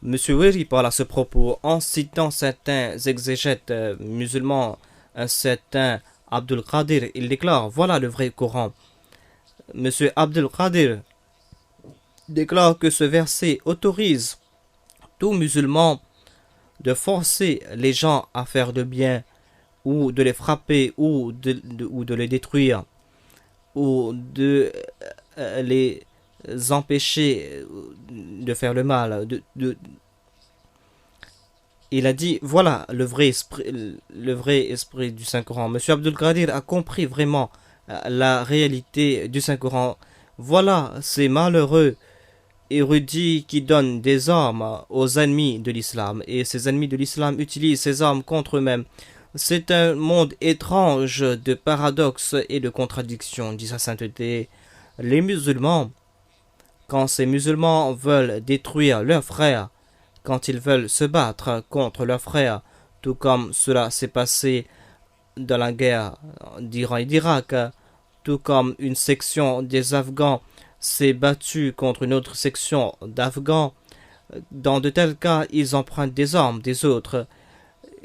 M. Wiri parle à ce propos en citant certains exégètes musulmans, un certain Abdul Qadir. Il déclare, voilà le vrai Coran. M. Abdul Qadir déclare que ce verset autorise tout musulman de forcer les gens à faire de bien ou de les frapper ou de les détruire ou de les empêcher de faire le mal. Il a dit, voilà le vrai esprit du Saint-Coran. M. Abdul Qadir a compris vraiment la réalité du Saint-Coran. Voilà ces malheureux érudits qui donnent des armes aux ennemis de l'islam. Et ces ennemis de l'islam utilisent ces armes contre eux-mêmes. C'est un monde étrange de paradoxes et de contradictions, dit sa sainteté. Les musulmans, quand ces musulmans veulent détruire leurs frères, quand ils veulent se battre contre leurs frères, tout comme cela s'est passé dans la guerre d'Iran et d'Irak, tout comme une section des Afghans s'est battue contre une autre section d'Afghans, dans de tels cas, ils empruntent des armes des autres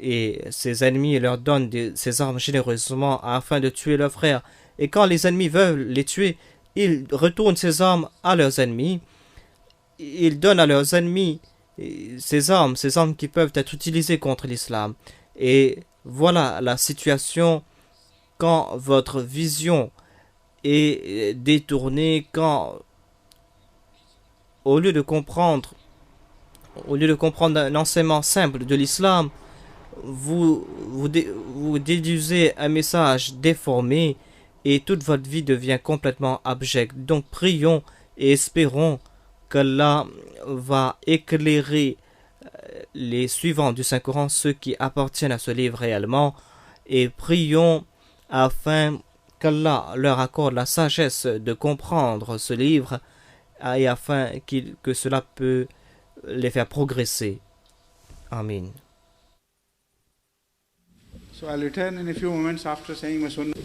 et ces ennemis leur donnent ces armes généreusement afin de tuer leurs frères. Et quand les ennemis veulent les tuer, ils retournent ces armes à leurs ennemis. Ils donnent à leurs ennemis ces armes qui peuvent être utilisées contre l'islam. Et voilà la situation quand votre vision est détournée, quand au lieu de comprendre un enseignement simple de l'islam, vous déduisez un message déformé et toute votre vie devient complètement abjecte. Donc prions et espérons qu'Allah va éclairer les suivants du Saint-Coran, ceux qui appartiennent à ce livre réellement, et prions afin qu'Allah leur accorde la sagesse de comprendre ce livre et afin que cela peut les faire progresser. Amin. So I'll return in a few moments after saying my sunnah.